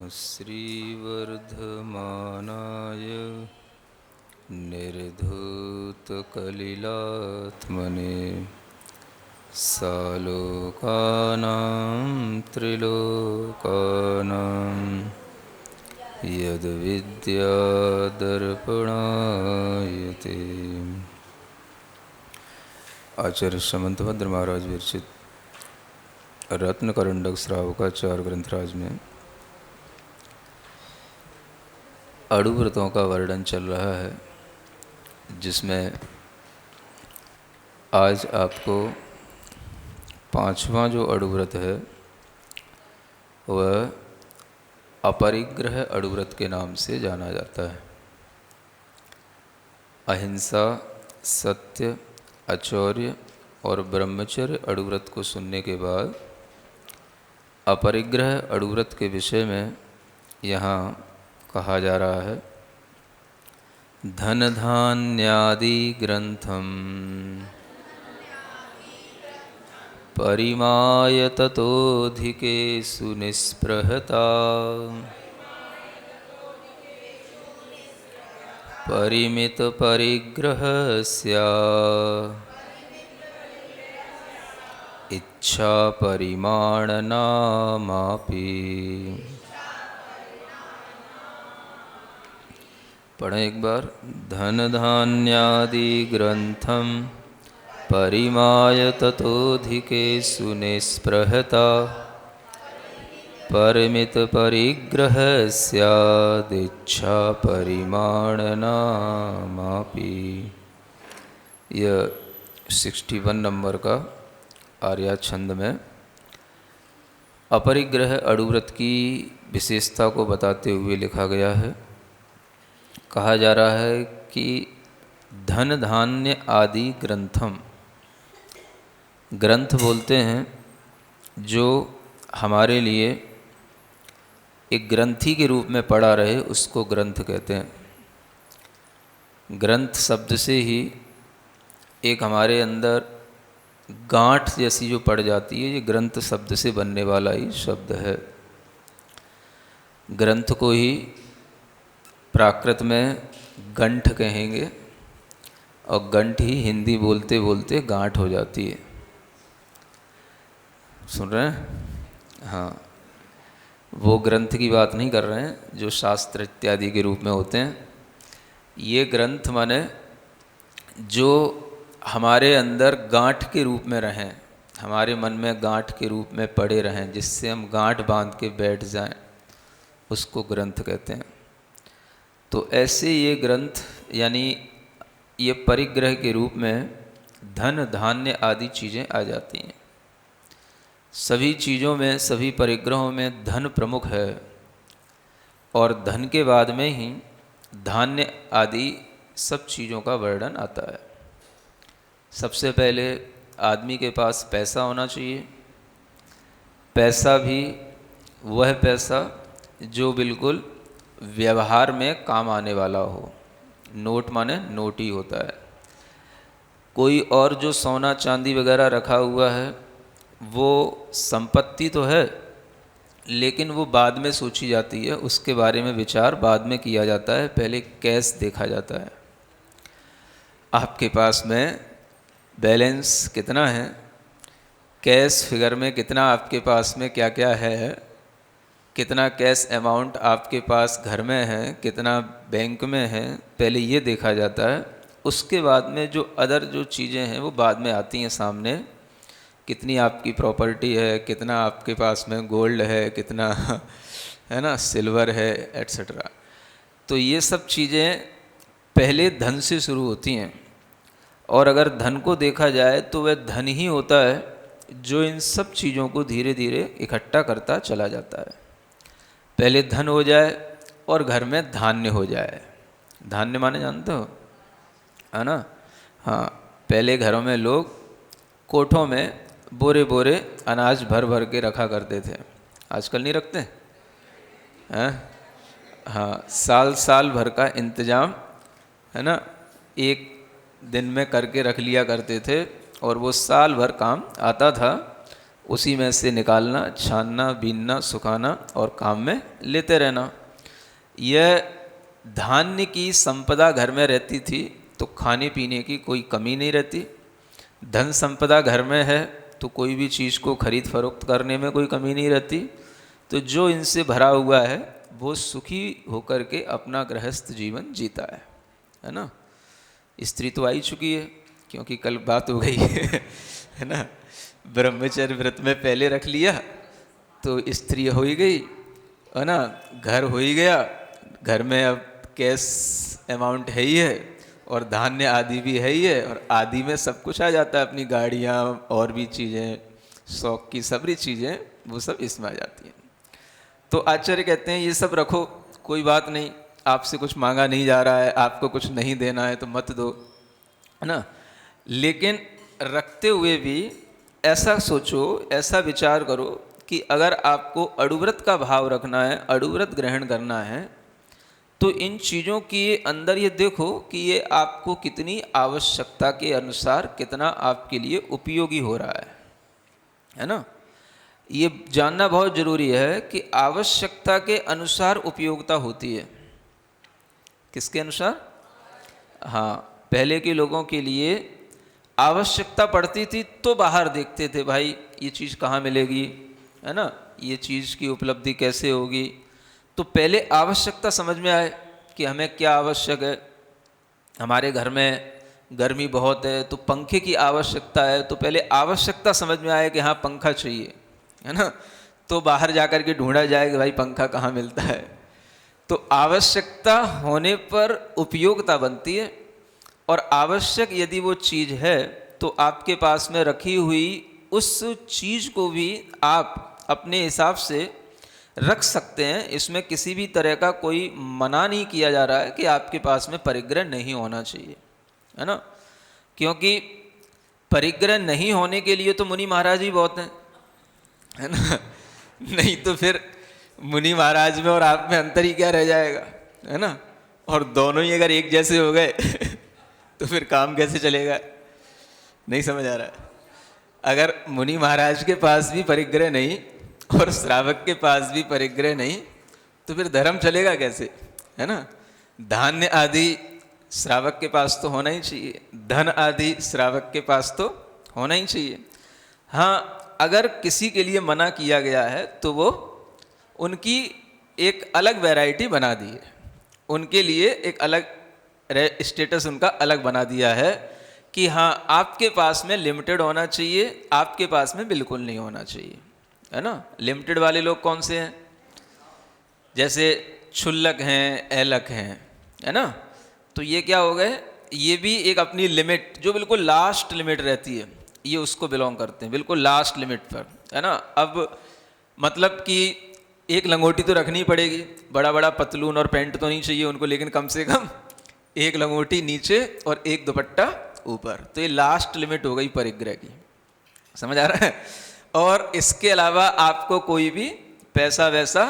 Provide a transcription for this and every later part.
श्रीवर्धमानाय निर्धूतकलिलात्मने सालोकानां त्रिलोकानां यद्विद्यादर्पणायते। आचार्य समंतभद्र महाराज विरचित रत्नकरंडक श्रावकाचार्य ग्रंथराज में अड़ुव्रतों का वर्णन चल रहा है, जिसमें आज आपको पांचवा जो अड़ुव्रत है वह अपरिग्रह अड़ुव्रत के नाम से जाना जाता है। अहिंसा, सत्य, अचौर्य और ब्रह्मचर्य अड़ुव्रत को सुनने के बाद अपरिग्रह अड़ुव्रत के विषय में यहाँ कहा जा रहा है। धन धान्यादि ग्रंथम परिमाय ततोधिकेषु निस्पृहता परिमित परिग्रहस्य इच्छा परिमाणनामापि। पढ़ें एक बार। धन धान्यादि ग्रंथम परिमाय ततोधिकेषु निस्पृहता परिमित परिग्रह स्यादिच्छा परिमाणनामापि। यह 61 नंबर का आर्या छंद में अपरिग्रह अड़ुव्रत की विशेषता को बताते हुए लिखा गया है। कहा जा रहा है कि धन धान्य आदि ग्रंथम, ग्रंथ बोलते हैं जो हमारे लिए एक ग्रंथि के रूप में पड़ा रहे, उसको ग्रंथ कहते हैं। ग्रंथ शब्द से ही एक हमारे अंदर गांठ जैसी जो पड़ जाती है, ये ग्रंथ शब्द से बनने वाला ही शब्द है। ग्रंथ को ही प्राकृत में गंठ कहेंगे और गंठ ही हिंदी बोलते बोलते गांठ हो जाती है। सुन रहे हैं? हाँ, वो ग्रंथ की बात नहीं कर रहे हैं जो शास्त्र इत्यादि के रूप में होते हैं। ये ग्रंथ माने जो हमारे अंदर गांठ के रूप में रहें, हमारे मन में गांठ के रूप में पड़े रहें, जिससे हम गांठ बांध के बैठ जाएं, उसको ग्रंथ कहते हैं। तो ऐसे ये ग्रंथ यानी ये परिग्रह के रूप में धन धान्य आदि चीज़ें आ जाती हैं। सभी चीज़ों में, सभी परिग्रहों में धन प्रमुख है और धन के बाद में ही धान्य आदि सब चीज़ों का वर्णन आता है। सबसे पहले आदमी के पास पैसा होना चाहिए। पैसा भी वह पैसा जो बिल्कुल व्यवहार में काम आने वाला हो। नोट माने नोट ही होता है। कोई और जो सोना चांदी वगैरह रखा हुआ है वो संपत्ति तो है, लेकिन वो बाद में सोची जाती है, उसके बारे में विचार बाद में किया जाता है। पहले कैश देखा जाता है। आपके पास में बैलेंस कितना है, कैश फिगर में कितना आपके पास में क्या क्या है, कितना कैश अमाउंट आपके पास घर में है, कितना बैंक में है, पहले ये देखा जाता है। उसके बाद में जो अदर जो चीज़ें हैं वो बाद में आती हैं सामने। कितनी आपकी प्रॉपर्टी है, कितना आपके पास में गोल्ड है, कितना है ना सिल्वर है, एट्सेट्रा। तो ये सब चीज़ें पहले धन से शुरू होती हैं। और अगर धन को देखा जाए तो वह धन ही होता है जो इन सब चीज़ों को धीरे धीरे इकट्ठा करता चला जाता है। पहले धन हो जाए और घर में धान्य हो जाए। धान्य माने जानते हो, है ना? हाँ, पहले घरों में लोग कोठों में बोरे बोरे अनाज भर भर के रखा करते थे। आजकल नहीं रखते हैं? हाँ, साल साल भर का इंतजाम, है ना, एक दिन में करके रख लिया करते थे और वो साल भर काम आता था। उसी में से निकालना, छानना, बीनना, सुखाना और काम में लेते रहना। यह धान्य की संपदा घर में रहती थी तो खाने पीने की कोई कमी नहीं रहती। धन संपदा घर में है तो कोई भी चीज़ को खरीद फरोख्त करने में कोई कमी नहीं रहती। तो जो इनसे भरा हुआ है वो सुखी होकर के अपना गृहस्थ जीवन जीता है ना। स्त्री तो आ ही चुकी है, क्योंकि कल बात हो गई है ना। ब्रह्मचर्य व्रत में पहले रख लिया तो स्त्री हो ही गई, है ना। घर हो ही गया, घर में अब कैश अमाउंट है ही है और धान्य आदि भी है ही है, और आदि में सब कुछ आ जाता है, अपनी गाड़ियाँ और भी चीज़ें, शौक की सभी चीज़ें वो सब इसमें आ जाती हैं। तो आचार्य कहते हैं ये सब रखो, कोई बात नहीं, आपसे कुछ मांगा नहीं जा रहा है, आपको कुछ नहीं देना है तो मत दो, है ना। लेकिन रखते हुए भी ऐसा सोचो, ऐसा विचार करो कि अगर आपको अड़ुव्रत का भाव रखना है, अड़ुव्रत ग्रहण करना है, तो इन चीज़ों के अंदर ये देखो कि ये आपको कितनी आवश्यकता के अनुसार कितना आपके लिए उपयोगी हो रहा है ना। ये जानना बहुत ज़रूरी है कि आवश्यकता के अनुसार उपयोगिता होती है। किसके अनुसार? हाँ, पहले के लोगों के लिए आवश्यकता पड़ती थी तो बाहर देखते थे, भाई ये चीज़ कहाँ मिलेगी, है ना, ये चीज़ की उपलब्धि कैसे होगी। तो पहले आवश्यकता समझ में आए कि हमें क्या आवश्यक है। हमारे घर में गर्मी बहुत है तो पंखे की आवश्यकता है, तो पहले आवश्यकता समझ में आए कि हाँ पंखा चाहिए, है ना। तो बाहर जाकर के ढूंढा जाए कि भाई पंखा कहाँ मिलता है। तो आवश्यकता होने पर उपयोगिता बनती है, और आवश्यक यदि वो चीज़ है तो आपके पास में रखी हुई उस चीज़ को भी आप अपने हिसाब से रख सकते हैं। इसमें किसी भी तरह का कोई मना नहीं किया जा रहा है कि आपके पास में परिग्रह नहीं होना चाहिए, है ना। क्योंकि परिग्रह नहीं होने के लिए तो मुनि महाराज ही बहुत हैं, है ना। नहीं तो फिर मुनि महाराज में और आप में अंतर ही क्या रह जाएगा, है ना। और दोनों ही अगर एक जैसे हो गए तो फिर काम कैसे चलेगा, नहीं समझ आ रहा है। अगर मुनि महाराज के पास भी परिग्रह नहीं और श्रावक के पास भी परिग्रह नहीं तो फिर धर्म चलेगा कैसे, है ना। धान्य आदि श्रावक के पास तो होना ही चाहिए, धन आदि श्रावक के पास तो होना ही चाहिए। हाँ, अगर किसी के लिए मना किया गया है तो वो उनकी एक अलग वैरायटी बना दी है, उनके लिए एक अलग स्टेटस उनका अलग बना दिया है कि हाँ आपके पास में लिमिटेड होना चाहिए, आपके पास में बिल्कुल नहीं होना चाहिए, है ना। लिमिटेड वाले लोग कौन से हैं? जैसे क्षुल्लक हैं, ऐलक हैं, है ना। तो ये क्या हो गए, ये भी एक अपनी लिमिट, जो बिल्कुल लास्ट लिमिट रहती है, ये उसको बिलोंग करते हैं, बिल्कुल लास्ट लिमिट पर, है ना। अब मतलब कि एक लंगोटी तो रखनी पड़ेगी, बड़ा बड़ा पतलून और पैंट तो नहीं चाहिए उनको, लेकिन कम से कम एक लंगोटी नीचे और एक दुपट्टा ऊपर, तो ये लास्ट लिमिट हो गई परिग्रह की, समझ आ रहा है। और इसके अलावा आपको कोई भी पैसा वैसा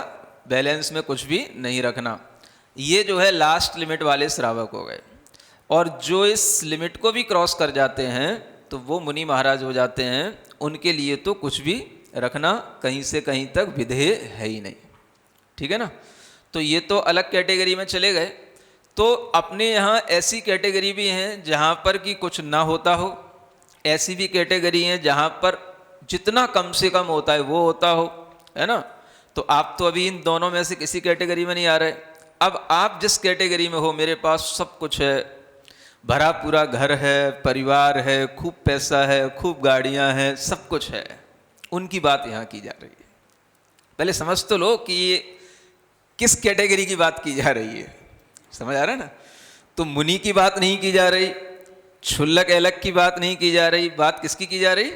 बैलेंस में कुछ भी नहीं रखना, ये जो है लास्ट लिमिट वाले श्रावक हो गए। और जो इस लिमिट को भी क्रॉस कर जाते हैं तो वो मुनि महाराज हो जाते हैं, उनके लिए तो कुछ भी रखना कहीं से कहीं तक विधेय है ही नहीं, ठीक है ना। तो ये तो अलग कैटेगरी में चले गए। तो अपने यहाँ ऐसी कैटेगरी भी हैं जहाँ पर कि कुछ ना होता हो, ऐसी भी कैटेगरी हैं जहाँ पर जितना कम से कम होता है वो होता हो, है ना। तो आप तो अभी इन दोनों में से किसी कैटेगरी में नहीं आ रहे। अब आप जिस कैटेगरी में हो, मेरे पास सब कुछ है, भरा पूरा घर है, परिवार है, खूब पैसा है, खूब गाड़ियाँ हैं, सब कुछ है, उनकी बात यहाँ की जा रही है। पहले समझ तो लो कि ये किस कैटेगरी की बात की जा रही है, समझ आ रहा है ना। तो मुनि की बात नहीं की जा रही, क्षुल्लक ऐलक की बात नहीं की जा रही, बात किसकी की जा रही?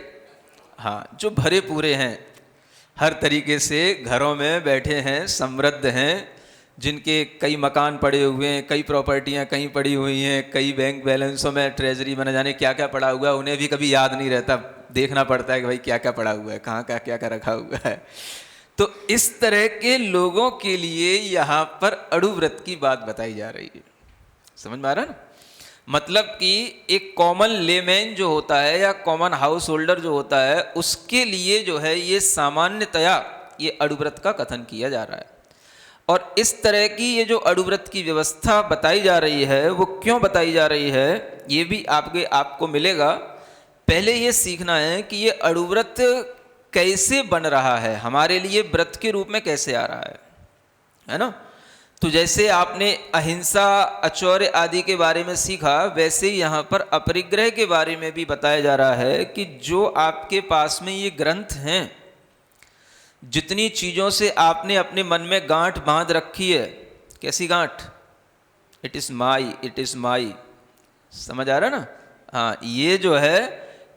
हाँ, जो भरे पूरे हैं, हर तरीके से घरों में बैठे हैं, समृद्ध हैं, जिनके कई मकान पड़े हुए हैं, कई प्रॉपर्टियां कहीं पड़ी हुई हैं, कई बैंक बैलेंसों में ट्रेजरी में न जाने क्या क्या पड़ा हुआ है, उन्हें भी कभी याद नहीं रहता, देखना पड़ता है कि भाई क्या क्या पड़ा हुआ है, कहाँ का क्या क्या रखा हुआ है। तो इस तरह के लोगों के लिए यहाँ पर अड़ुव्रत की बात बताई जा रही है, समझ में आ रहा है ना। मतलब कि एक कॉमन लेमैन जो होता है या कॉमन हाउस होल्डर जो होता है, उसके लिए जो है ये सामान्यतया ये अणुव्रत का कथन किया जा रहा है। और इस तरह की ये जो अणुव्रत की व्यवस्था बताई जा रही है, वो क्यों बताई जा रही है ये भी आपको मिलेगा। पहले ये सीखना है कि ये अणुव्रत कैसे बन रहा है, हमारे लिए व्रत के रूप में कैसे आ रहा है ना। तो जैसे आपने अहिंसा, अचौर्य आदि के बारे में सीखा, वैसे ही यहाँ पर अपरिग्रह के बारे में भी बताया जा रहा है कि जो आपके पास में ये ग्रंथ हैं, जितनी चीज़ों से आपने अपने मन में गांठ बांध रखी है, कैसी गांठ, it is my, it is my, समझ आ रहा है ना। हाँ, ये जो है,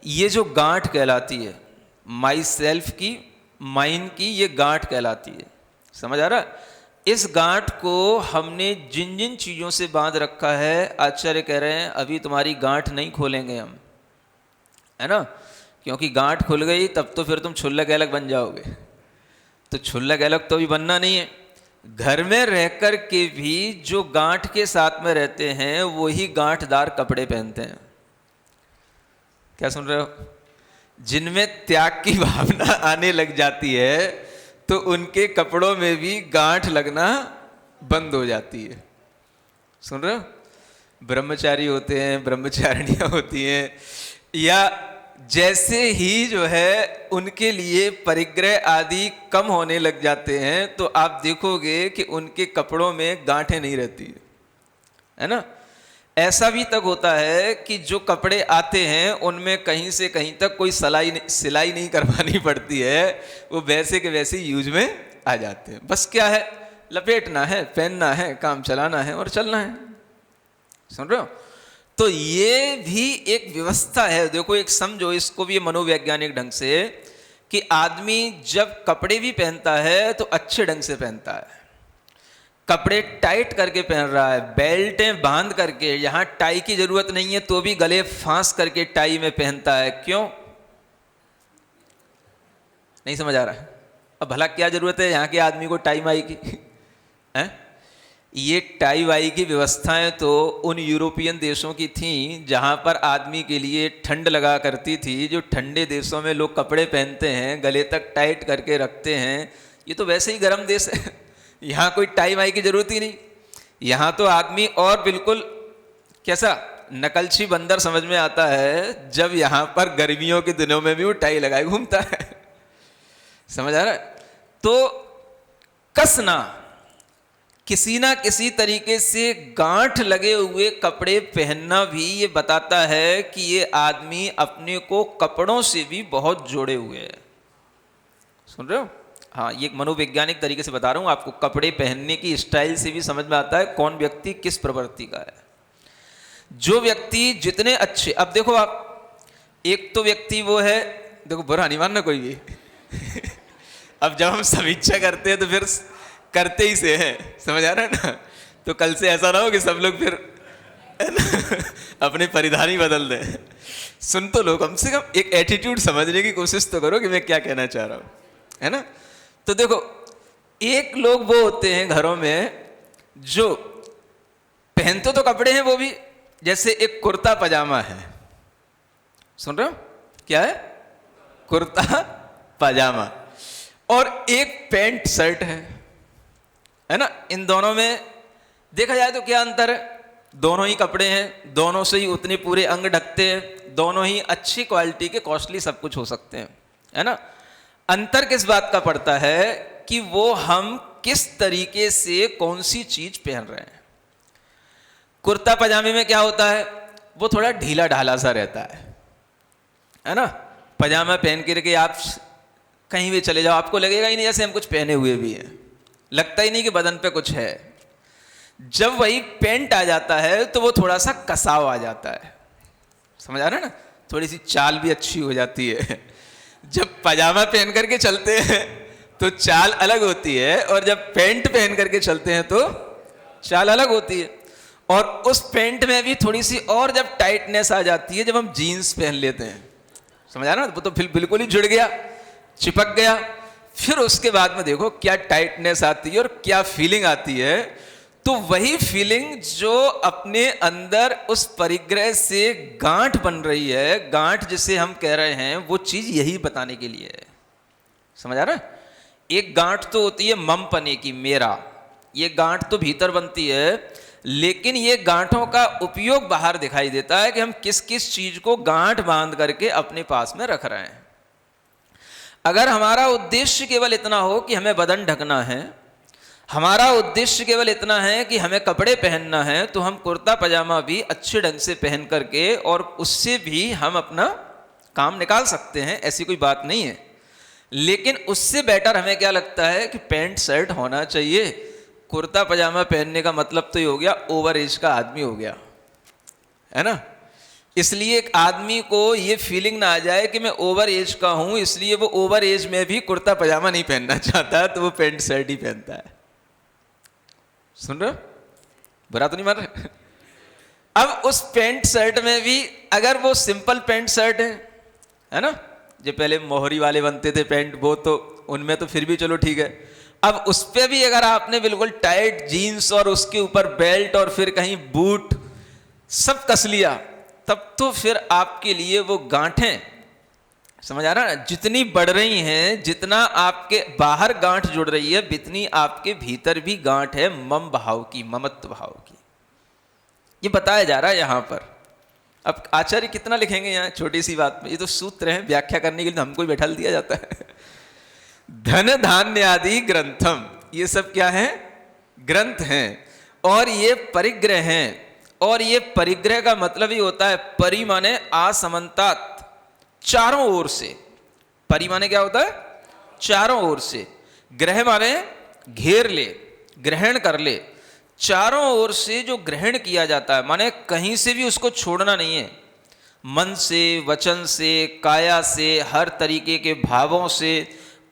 ये जो गांठ कहलाती है, माई सेल्फ की, माइन की, ये गांठ कहलाती है, समझ आ रहा है। इस गांठ को हमने जिन जिन चीज़ों से बांध रखा है, आचार्य कह रहे हैं अभी तुम्हारी गांठ नहीं खोलेंगे हम, है ना। क्योंकि गांठ खुल गई तब तो फिर तुम छुल्लक अलग बन जाओगे, तो छुल्लक अलग तो भी बनना नहीं है। घर में रहकर के भी जो गांठ के साथ में रहते हैं वही गांठदार कपड़े पहनते हैं। क्या सुन रहे हो? जिनमें त्याग की भावना आने लग जाती है तो उनके कपड़ों में भी गांठ लगना बंद हो जाती है। सुन रहे हो? ब्रह्मचारी होते हैं, ब्रह्मचारिणियां होती हैं, या जैसे ही जो है उनके लिए परिग्रह आदि कम होने लग जाते हैं तो आप देखोगे कि उनके कपड़ों में गांठें नहीं रहती है ना। ऐसा भी तक होता है कि जो कपड़े आते हैं उनमें कहीं से कहीं तक कोई सिलाई नहीं करवानी पड़ती है, वो वैसे के वैसे यूज में आ जाते हैं। बस क्या है, लपेटना है, पहनना है, काम चलाना है और चलना है। सुन रहे हो? तो ये भी एक व्यवस्था है। देखो, एक समझो इसको भी मनोवैज्ञानिक ढंग से, कि आदमी जब कपड़े भी पहनता है तो अच्छे ढंग से पहनता है। कपड़े टाइट करके पहन रहा है, बेल्टें बांध करके, यहाँ टाई की जरूरत नहीं है तो भी गले फांस करके टाई में पहनता है। क्यों? नहीं समझ आ रहा है? अब भला क्या जरूरत है यहाँ के आदमी को टाई वाई की है? ये टाई वाई की व्यवस्थाएं तो उन यूरोपियन देशों की थी जहाँ पर आदमी के लिए ठंड लगा करती थी। जो ठंडे देशों में लोग कपड़े पहनते हैं, गले तक टाइट करके रखते हैं, ये तो वैसे ही गर्म देश है, यहाँ कोई टाई वाई की जरूरत ही नहीं। यहाँ तो आदमी और बिल्कुल कैसा नकलची बंदर समझ में आता है जब यहाँ पर गर्मियों के दिनों में भी वो टाई लगाए घूमता है। समझ आ रहा है? तो कसना, किसी ना किसी तरीके से गांठ लगे हुए कपड़े पहनना भी ये बताता है कि ये आदमी अपने को कपड़ों से भी बहुत जोड़े हुए है। सुन रहे हो? हाँ, ये एक मनोवैज्ञानिक तरीके से बता रहा हूँ आपको। कपड़े पहनने की स्टाइल से भी समझ में आता है कौन व्यक्ति किस प्रवृत्ति का है। जो व्यक्ति जितने अच्छे, अब देखो आप, एक तो व्यक्ति वो है, देखो बुरा नहीं मानना कोई भी अब जब हम समीक्षा करते हैं तो फिर करते ही से हैं, समझ आ रहा है ना। तो कल से ऐसा ना हो कि सब लोग फिर अपने परिधान ही बदल दें। सुन तो लो, कम से कम एक एटीट्यूड समझने की कोशिश तो करो कि मैं क्या कहना चाह रहा हूँ, है ना। तो देखो, एक लोग वो होते हैं घरों में जो पहनते तो कपड़े हैं वो भी, जैसे एक कुर्ता पजामा है। सुन रहे हो? क्या है? कुर्ता पजामा। और एक पैंट शर्ट है ना। इन दोनों में देखा जाए तो क्या अंतर है? दोनों ही कपड़े हैं, दोनों से ही उतने पूरे अंग ढकते हैं, दोनों ही अच्छी क्वालिटी के, कॉस्टली सब कुछ हो सकते हैं, है ना। अंतर किस बात का पड़ता है कि वो हम किस तरीके से कौन सी चीज पहन रहे हैं। कुर्ता पजामे में क्या होता है, वो थोड़ा ढीला ढाला सा रहता है ना। पजामा पहन के आप कहीं भी चले जाओ, आपको लगेगा ही नहीं जैसे हम कुछ पहने हुए भी हैं, लगता ही नहीं कि बदन पे कुछ है। जब वही पैंट आ जाता है तो वो थोड़ा सा कसाव आ जाता है, समझ आ रहा है ना। थोड़ी सी चाल भी अच्छी हो जाती है। जब पजामा पहन करके चलते हैं तो चाल अलग होती है, और जब पैंट पहन करके चलते हैं तो चाल अलग होती है। और उस पैंट में भी थोड़ी सी और जब टाइटनेस आ जाती है जब हम जीन्स पहन लेते हैं, समझ आ रहा है ना। वो तो फिर बिल्कुल ही जुड़ गया, चिपक गया। फिर उसके बाद में देखो क्या टाइटनेस आती है और क्या फीलिंग आती है। तो वही फीलिंग जो अपने अंदर उस परिग्रह से गांठ बन रही है, गांठ जिसे हम कह रहे हैं, वो चीज यही बताने के लिए है। समझ आ रहा है? एक गांठ तो होती है मम पने की, मेरा, ये गांठ तो भीतर बनती है, लेकिन ये गांठों का उपयोग बाहर दिखाई देता है कि हम किस किस चीज को गांठ बांध करके अपने पास में रख रहे हैं। अगर हमारा उद्देश्य केवल इतना हो कि हमें बदन ढकना है, हमारा उद्देश्य केवल इतना है कि हमें कपड़े पहनना है, तो हम कुर्ता पजामा भी अच्छे ढंग से पहन करके और उससे भी हम अपना काम निकाल सकते हैं, ऐसी कोई बात नहीं है। लेकिन उससे बेटर हमें क्या लगता है कि पैंट शर्ट होना चाहिए। कुर्ता पजामा पहनने का मतलब तो ये हो गया ओवर एज का आदमी हो गया, है ना। इसलिए एक आदमी को ये फीलिंग ना आ जाए कि मैं ओवर एज का हूं, इसलिए वो ओवर एज में भी कुर्ता पजामा नहीं पहनना चाहता, तो वो पैंट शर्ट ही पहनता है। सुन रहे हो? बुरा तो नहीं मान रहे? अब उस पैंट शर्ट में भी अगर वो सिंपल पैंट शर्ट है ना, जो पहले मोहरी वाले बनते थे पैंट, वो तो उनमें तो फिर भी चलो ठीक है। अब उस पे भी अगर आपने बिल्कुल टाइट जीन्स और उसके ऊपर बेल्ट और फिर कहीं बूट सब कस लिया, तब तो फिर आपके लिए वो गांठें, समझ आ रहा है, जितनी बढ़ रही हैं, जितना आपके बाहर गांठ जुड़ रही है, जितनी आपके भीतर भी गांठ है मम भाव की, ममत्व भाव की। ये बताया जा रहा है यहां पर। अब आचार्य कितना लिखेंगे यहाँ छोटी सी बात में, ये तो सूत्र है, व्याख्या करने के लिए हमको ही बैठा दिया जाता है। धन धान्य आदि ग्रंथम, ये सब क्या है? ग्रंथ हैं, और ये परिग्रह हैं। और ये परिग्रह का मतलब ही होता है परि माने असमन्तात, चारों ओर से। परि माने क्या होता है? चारों ओर से। ग्रह माने घेर ले, ग्रहण कर ले। चारों ओर से जो ग्रहण किया जाता है, माने कहीं से भी उसको छोड़ना नहीं है। मन से, वचन से, काया से, हर तरीके के भावों से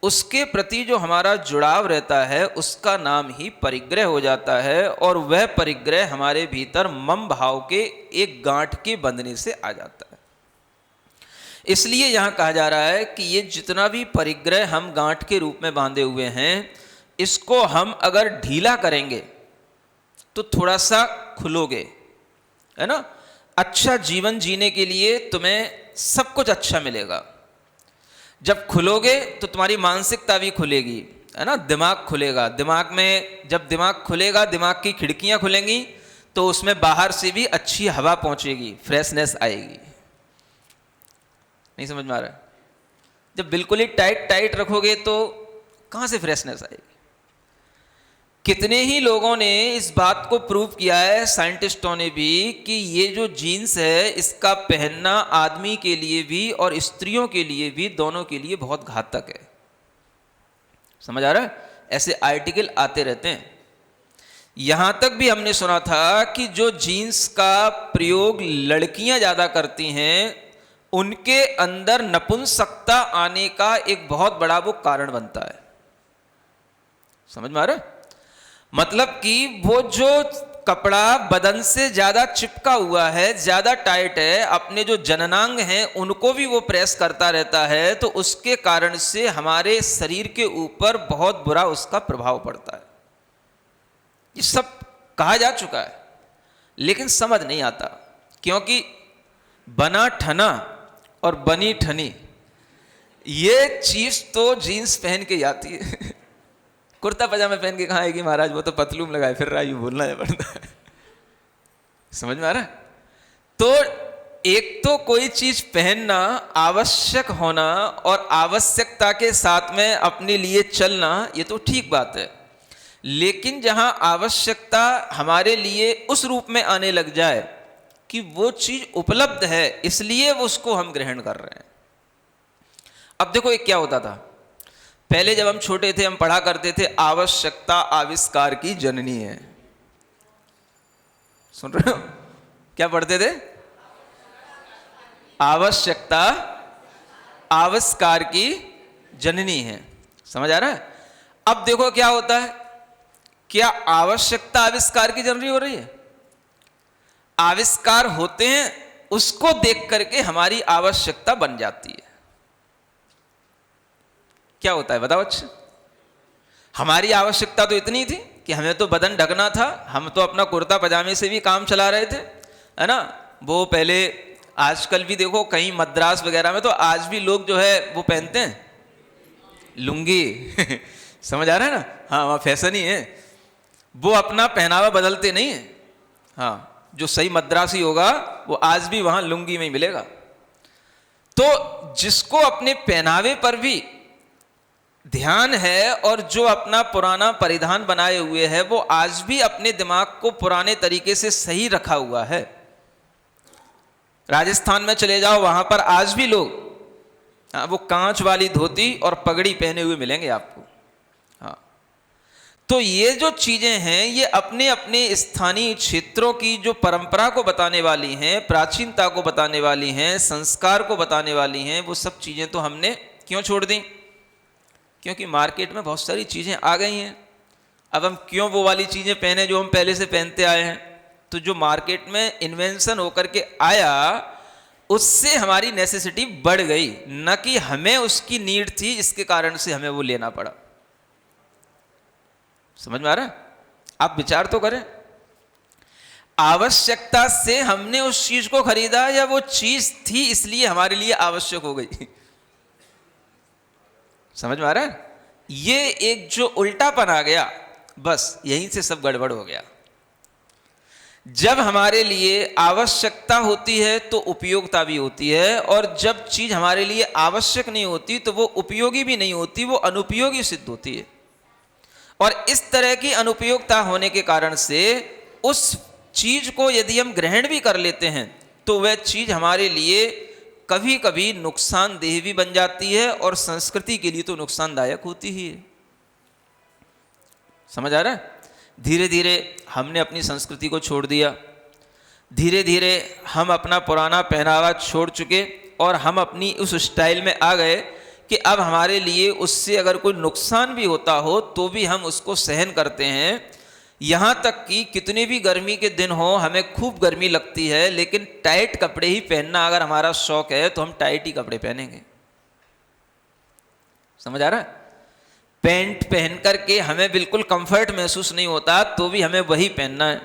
उसके प्रति जो हमारा जुड़ाव रहता है, उसका नाम ही परिग्रह हो जाता है। और वह परिग्रह हमारे भीतर मम भाव के एक गांठ के बंधने से आ जाता है। इसलिए यहां कहा जा रहा है कि ये जितना भी परिग्रह हम गांठ के रूप में बांधे हुए हैं, इसको हम अगर ढीला करेंगे तो थोड़ा सा खुलोगे, है ना। अच्छा जीवन जीने के लिए तुम्हें सब कुछ अच्छा मिलेगा। जब खुलोगे तो तुम्हारी मानसिकता भी खुलेगी, है ना, दिमाग खुलेगा। दिमाग में जब दिमाग खुलेगा, दिमाग की खिड़कियां खुलेंगी, तो उसमें बाहर से भी अच्छी हवा पहुंचेगी, फ्रेशनेस आएगी। नहीं समझ में आ रहा है? जब बिल्कुल ही टाइट टाइट रखोगे तो कहां से फ्रेशनेस आएगी? कितने ही लोगों ने इस बात को प्रूव किया है, साइंटिस्टों ने भी, कि ये जो जीन्स है इसका पहनना आदमी के लिए भी और स्त्रियों के लिए भी, दोनों के लिए बहुत घातक है। समझ आ रहा है? ऐसे आर्टिकल आते रहते हैं। यहां तक भी हमने सुना था कि जो जीन्स का प्रयोग लड़कियां ज्यादा करती हैं, उनके अंदर नपुंसकता आने का एक बहुत बड़ा वो कारण बनता है। समझ में आ रहा है? मतलब कि वो जो कपड़ा बदन से ज्यादा चिपका हुआ है, ज्यादा टाइट है, अपने जो जननांग हैं उनको भी वो प्रेस करता रहता है, तो उसके कारण से हमारे शरीर के ऊपर बहुत बुरा उसका प्रभाव पड़ता है। ये सब कहा जा चुका है, लेकिन समझ नहीं आता, क्योंकि बना ठना और बनी ठनी ये चीज तो जीन्स पहन के जाती है। कुर्ता पजामा पहन के कहाँ आएगी महाराज? वो तो पतलूम लगाए फिर रहा है, यूं बोलना है पड़ता है। समझ में आ रहा है? तो एक तो कोई चीज पहनना, आवश्यक होना और आवश्यकता के साथ में अपने लिए चलना, ये तो ठीक बात है। लेकिन जहां आवश्यकता हमारे लिए उस रूप में आने लग जाए कि वो चीज उपलब्ध है, इसलिए उसको हम ग्रहण कर रहे हैं। अब देखो एक क्या होता था पहले, जब हम छोटे थे, हम पढ़ा करते थे आवश्यकता आविष्कार की जननी है। सुन रहे हो? क्या पढ़ते थे? आवश्यकता आविष्कार की जननी है। समझ आ रहा है? अब देखो क्या होता है, क्या आवश्यकता आविष्कार की जननी हो रही है? आविष्कार होते हैं, उसको देख करके हमारी आवश्यकता बन जाती है। क्या होता है बताओ? अच्छा, हमारी आवश्यकता तो इतनी थी, कि हमें तो बदन ढकना था, हम तो अपना कुर्ता पजामे से भी काम चला रहे थे, है ना। वो पहले, आजकल भी देखो कहीं मद्रास वगैरह में तो आज भी लोग जो है वो पहनते हैं लुंगी समझ आ रहा है ना। हाँ, वहाँ फैशन ही है, वो अपना पहनावा बदलते नहीं है। हाँ, जो सही मद्रासी होगा वो आज भी वहाँ लुंगी में ही मिलेगा। तो जिसको अपने पहनावे पर भी ध्यान है और जो अपना पुराना परिधान बनाए हुए है, वो आज भी अपने दिमाग को पुराने तरीके से सही रखा हुआ है। राजस्थान में चले जाओ, वहां पर आज भी लोग वो कांच वाली धोती और पगड़ी पहने हुए मिलेंगे आपको। हाँ, तो ये जो चीजें हैं ये अपने अपने स्थानीय क्षेत्रों की जो परंपरा को बताने वाली हैं, प्राचीनता को बताने वाली हैं, संस्कार को बताने वाली हैं। वो सब चीजें तो हमने क्यों छोड़ दी? क्योंकि मार्केट में बहुत सारी चीजें आ गई हैं। अब हम क्यों वो वाली चीजें पहने जो हम पहले से पहनते आए हैं? तो जो मार्केट में इन्वेंशन होकर के आया, उससे हमारी नेसेसिटी बढ़ गई, न कि हमें उसकी नीड थी, इसके कारण से हमें वो लेना पड़ा। समझ में आ रहा है? आप विचार तो करें, आवश्यकता से हमने उस चीज को खरीदा या वो चीज थी इसलिए हमारे लिए आवश्यक हो गई? समझ में आ रहा है? ये एक जो उल्टापन आ गया, बस यहीं से सब गड़बड़ हो गया। जब हमारे लिए आवश्यकता होती है तो उपयोगिता भी होती है, और जब चीज हमारे लिए आवश्यक नहीं होती तो वो उपयोगी भी नहीं होती, वो अनुपयोगी सिद्ध होती है। और इस तरह की अनुपयोगिता होने के कारण से उस चीज को यदि हम ग्रहण भी कर लेते हैं तो वह चीज हमारे लिए कभी कभी नुकसानदेह भी बन जाती है, और संस्कृति के लिए तो नुकसानदायक होती ही है। समझ आ रहा है? धीरे धीरे हमने अपनी संस्कृति को छोड़ दिया, धीरे धीरे हम अपना पुराना पहनावा छोड़ चुके और हम अपनी उस स्टाइल में आ गए कि अब हमारे लिए उससे अगर कोई नुकसान भी होता हो तो भी हम उसको सहन करते हैं। यहाँ तक कि कितनी भी गर्मी के दिन हो, हमें खूब गर्मी लगती है, लेकिन टाइट कपड़े ही पहनना अगर हमारा शौक है तो हम टाइट ही कपड़े पहनेंगे। समझ आ रहा है? पैंट पहन करके हमें बिल्कुल कंफर्ट महसूस नहीं होता तो भी हमें वही पहनना है।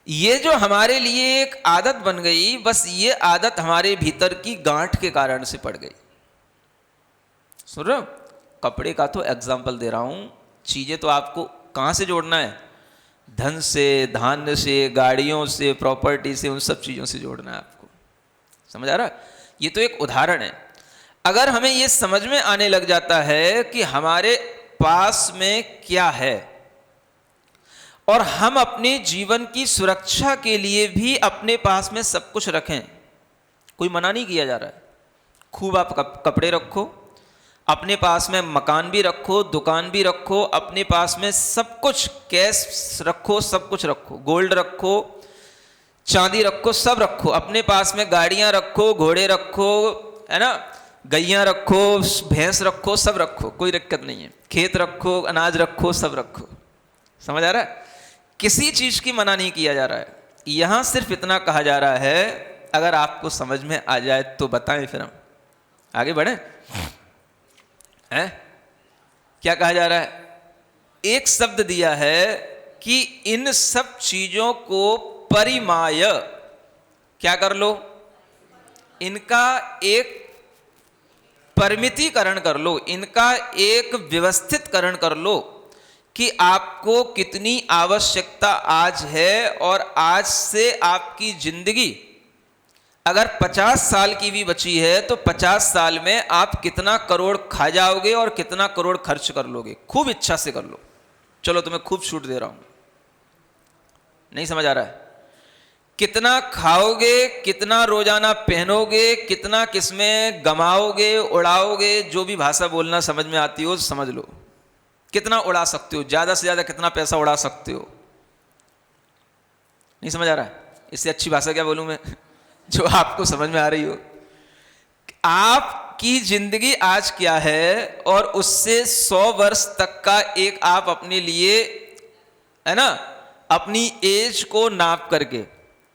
ये जो हमारे लिए एक आदत बन गई, बस ये आदत हमारे भीतर की गांठ के कारण से पड़ गई। सुन रहे हो? कपड़े का तो एग्जाम्पल दे रहा हूं, चीजें तो आपको कहां से जोड़ना है? धन से, धान्य से, गाड़ियों से, प्रॉपर्टी से, उन सब चीजों से जोड़ना है आपको। समझ आ रहा है? ये तो एक उदाहरण है। अगर हमें ये समझ में आने लग जाता है कि हमारे पास में क्या है, और हम अपने जीवन की सुरक्षा के लिए भी अपने पास में सब कुछ रखें, कोई मना नहीं किया जा रहा है। खूब आप कपड़े रखो, अपने पास में मकान भी रखो, दुकान भी रखो, अपने पास में सब कुछ, कैश रखो, सब कुछ रखो, गोल्ड रखो, चांदी रखो, सब रखो, अपने पास में गाड़ियां रखो, घोड़े रखो, है ना, गैयां रखो, भैंस रखो, सब रखो, कोई दिक्कत नहीं है, खेत रखो, अनाज रखो, सब रखो। समझ आ रहा है? किसी चीज की मना नहीं किया जा रहा है। यहां सिर्फ इतना कहा जा रहा है, अगर आपको समझ में आ जाए तो बताएं, फिर हम आगे बढ़े। हैं? क्या कहा जा रहा है? एक शब्द दिया है कि इन सब चीजों को परिमाय क्या कर लो? इनका एक परिमितीकरण कर लो, इनका एक व्यवस्थितकरण कर लो कि आपको कितनी आवश्यकता आज है, और आज से आपकी जिंदगी अगर 50 साल की भी बची है तो 50 साल में आप कितना करोड़ खा जाओगे और कितना करोड़ खर्च कर लोगे। खूब इच्छा से कर लो, चलो तुम्हें खूब छूट दे रहा हूं। नहीं समझ आ रहा है? कितना खाओगे, कितना रोजाना पहनोगे, कितना किसमें गमाओगे, उड़ाओगे, जो भी भाषा बोलना समझ में आती हो समझ लो। कितना उड़ा सकते हो, ज्यादा से ज्यादा कितना पैसा उड़ा सकते हो। नहीं समझ आ रहा है? इससे अच्छी भाषा क्या बोलूं मैं जो आपको समझ में आ रही हो। आपकी जिंदगी आज क्या है, और उससे 100 वर्ष तक का एक आप अपने लिए, है ना, अपनी एज को नाप करके,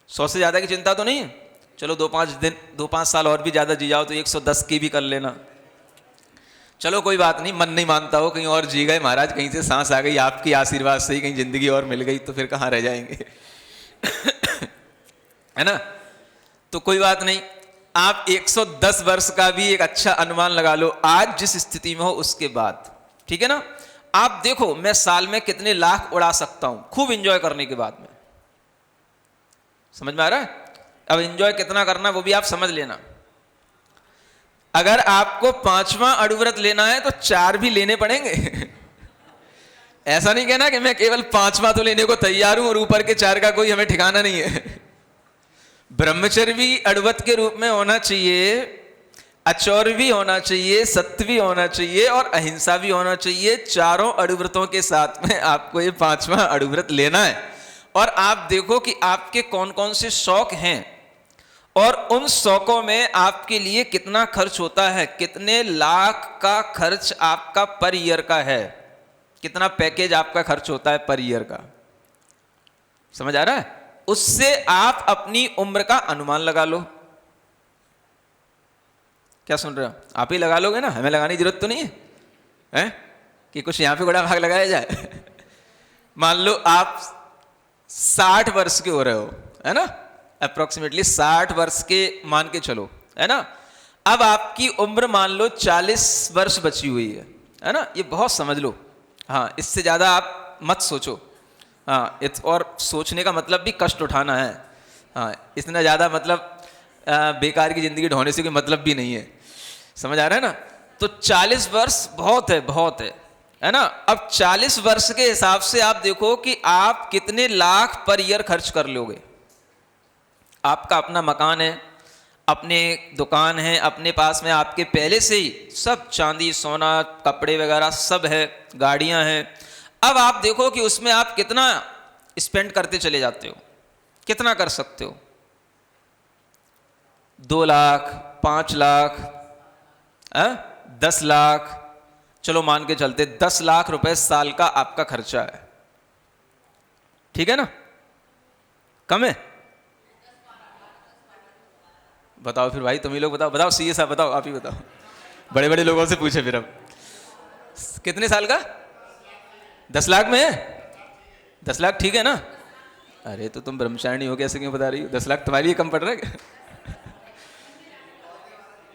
100 से ज्यादा की चिंता तो नहीं है, चलो 2-5 साल और भी ज्यादा जी जाओ तो 110 की भी कर लेना। चलो कोई बात नहीं, मन नहीं मानता हो, कहीं और जी गए महाराज, कहीं से सांस आ गई आपकी आशीर्वाद से ही, कहीं जिंदगी और मिल गई तो फिर कहाँ रह जाएंगे है ना। तो कोई बात नहीं, आप 110 वर्ष का भी एक अच्छा अनुमान लगा लो आज जिस स्थिति में हो उसके बाद, ठीक है ना। आप देखो मैं साल में कितने लाख उड़ा सकता हूं खूब एंजॉय करने के बाद में, समझ में आ रहा है। अब एंजॉय कितना करना वो भी आप समझ लेना। अगर आपको 5वां अड़ुव्रत लेना है तो 4 भी लेने पड़ेंगे ऐसा नहीं कहना कि मैं केवल 5वां तो लेने को तैयार हूं और ऊपर के 4 का कोई हमें ठिकाना नहीं है। ब्रह्मचर्य भी अड़ुवत के रूप में होना चाहिए, अचौर भी होना चाहिए, सत्य भी होना चाहिए और अहिंसा भी होना चाहिए। चारों अड़ुव्रतों के साथ में आपको ये 5वां अड़ुव्रत लेना है। और आप देखो कि आपके कौन कौन से शौक हैं और उन शौकों में आपके लिए कितना खर्च होता है, कितने लाख का खर्च आपका पर ईयर का है, कितना पैकेज आपका खर्च होता है पर ईयर का, समझ आ रहा है। उससे आप अपनी उम्र का अनुमान लगा लो। क्या सुन रहे हो, आप ही लगा लोगे ना, हमें लगाने की जरूरत तो नहीं है, हैं? कि कुछ यहां पे बड़ा भाग लगाया जाए मान लो आप 60 वर्ष के हो रहे हो, है ना, अप्रोक्सीमेटली 60 वर्ष के मान के चलो, है ना। अब आपकी उम्र मान लो 40 वर्ष बची हुई है ना, ये बहुत समझ लो। हाँ, इससे ज्यादा आप मत सोचो। हाँ, और सोचने का मतलब भी कष्ट उठाना है। हाँ, इतना ज्यादा मतलब बेकार की जिंदगी ढोने से कोई मतलब भी नहीं है, समझ आ रहा है ना। तो 40 वर्ष बहुत है, बहुत है ना। अब 40 वर्ष के हिसाब से आप देखो कि आप कितने लाख पर ईयर खर्च कर लोगे। आपका अपना मकान है, अपने दुकान है, अपने पास में आपके पहले से ही सब चांदी सोना कपड़े वगैरह सब है, गाड़ियां हैं। अब आप देखो कि उसमें आप कितना स्पेंड करते चले जाते हो, कितना कर सकते हो। 2 लाख, 5 लाख, 10 लाख, चलो मान के चलते 10 लाख रुपए साल का आपका खर्चा है, ठीक है ना। कम है? बताओ फिर भाई, तुम ही लोग बताओ, बताओ सीए साहब बताओ, आप ही बताओ, बड़े बड़े लोगों से पूछे फिर। अब कितने साल का? 10 लाख में है? 10 लाख ठीक है ना। अरे तो तुम ब्रह्मचारिणी हो, कैसे क्यों बता रही हो? 10 लाख तुम्हारे लिए कम पड़ रहा है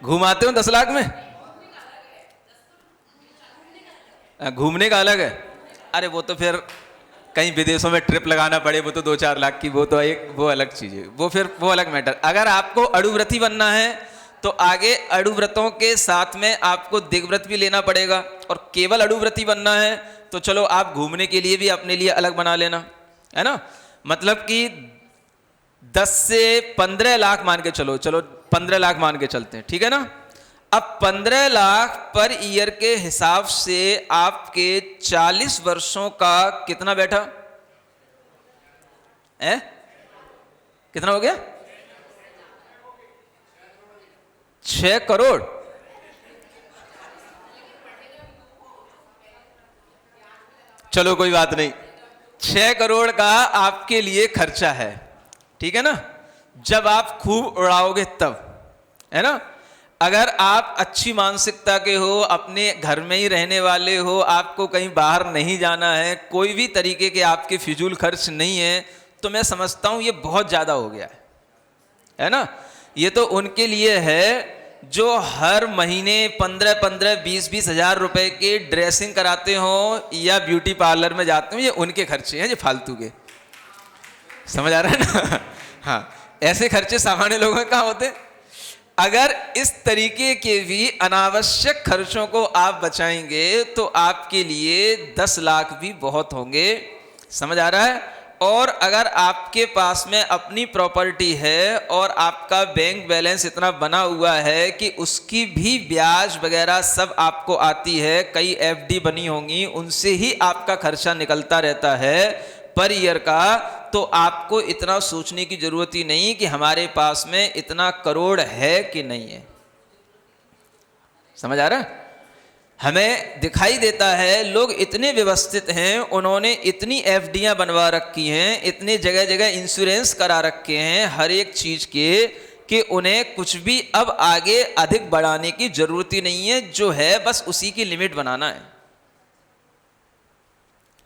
घुमाते हो 10 लाख में? घूमने का अलग है। अरे वो तो फिर कहीं विदेशों में ट्रिप लगाना पड़े, वो तो 2-4 लाख की, वो तो वो अलग चीज है, वो फिर वो अलग मैटर। अगर आपको अड़ुव्रती बनना है तो आगे अड़ुव्रतों के साथ में आपको दिग्व्रत भी लेना पड़ेगा। और केवल अड़ुव्रती बनना है तो चलो आप घूमने के लिए भी अपने लिए अलग बना लेना, है ना। मतलब कि 10 से 15 लाख मान के चलो, 15 लाख मान के चलते हैं, ठीक है ना। अब 15 लाख पर ईयर के हिसाब से आपके 40 वर्षों का कितना बैठा है? कितना हो गया? 6 करोड़। चलो कोई बात नहीं, 6 करोड़ का आपके लिए खर्चा है, ठीक है ना। जब आप खूब उड़ाओगे तब, है ना। अगर आप अच्छी मानसिकता के हो, अपने घर में ही रहने वाले हो, आपको कहीं बाहर नहीं जाना है, कोई भी तरीके के आपके फिजूल खर्च नहीं है, तो मैं समझता हूं ये बहुत ज्यादा हो गया है ना। ये तो उनके लिए है जो हर महीने 15-15, 20-20 हजार रुपए के ड्रेसिंग कराते हो या ब्यूटी पार्लर में जाते हो, ये उनके खर्चे हैं, ये फालतू के, समझ आ रहा है ना। हाँ, ऐसे खर्चे सामान्य लोगों में कहाँ होते। अगर इस तरीके के भी अनावश्यक खर्चों को आप बचाएंगे तो आपके लिए 10 लाख भी बहुत होंगे, समझ आ रहा है। और अगर आपके पास में अपनी प्रॉपर्टी है और आपका बैंक बैलेंस इतना बना हुआ है कि उसकी भी ब्याज वगैरह सब आपको आती है, कई एफडी बनी होंगी, उनसे ही आपका खर्चा निकलता रहता है पर ईयर का, तो आपको इतना सोचने की जरूरत ही नहीं कि हमारे पास में इतना करोड़ है कि नहीं है, समझ आ रहा है। हमें दिखाई देता है लोग इतने व्यवस्थित हैं, उन्होंने इतनी एफडियां बनवा रखी हैं, इतने जगह जगह इंश्योरेंस करा रखे हैं हर एक चीज के, कि उन्हें कुछ भी अब आगे अधिक बढ़ाने की जरूरत ही नहीं है, जो है बस उसी की लिमिट बनाना है।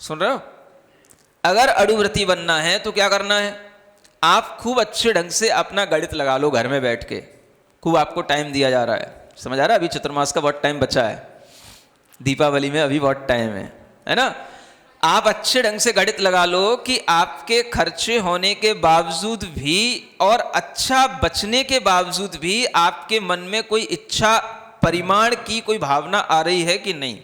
सुन रहे हो? अगर अड़ुव्रती बनना है तो क्या करना है? आप खूब अच्छे ढंग से अपना गणित लगा लो घर में बैठ के, खूब आपको टाइम दिया जा रहा है, समझ आ रहा है? अभी चतुर्मास का बहुत टाइम बचा है, दीपावली में अभी बहुत टाइम है ना? आप अच्छे ढंग से गणित लगा लो कि आपके खर्चे होने के बावजूद भी और अच्छा बचने के बावजूद भी आपके मन में कोई इच्छा परिमाण की कोई भावना आ रही है कि नहीं।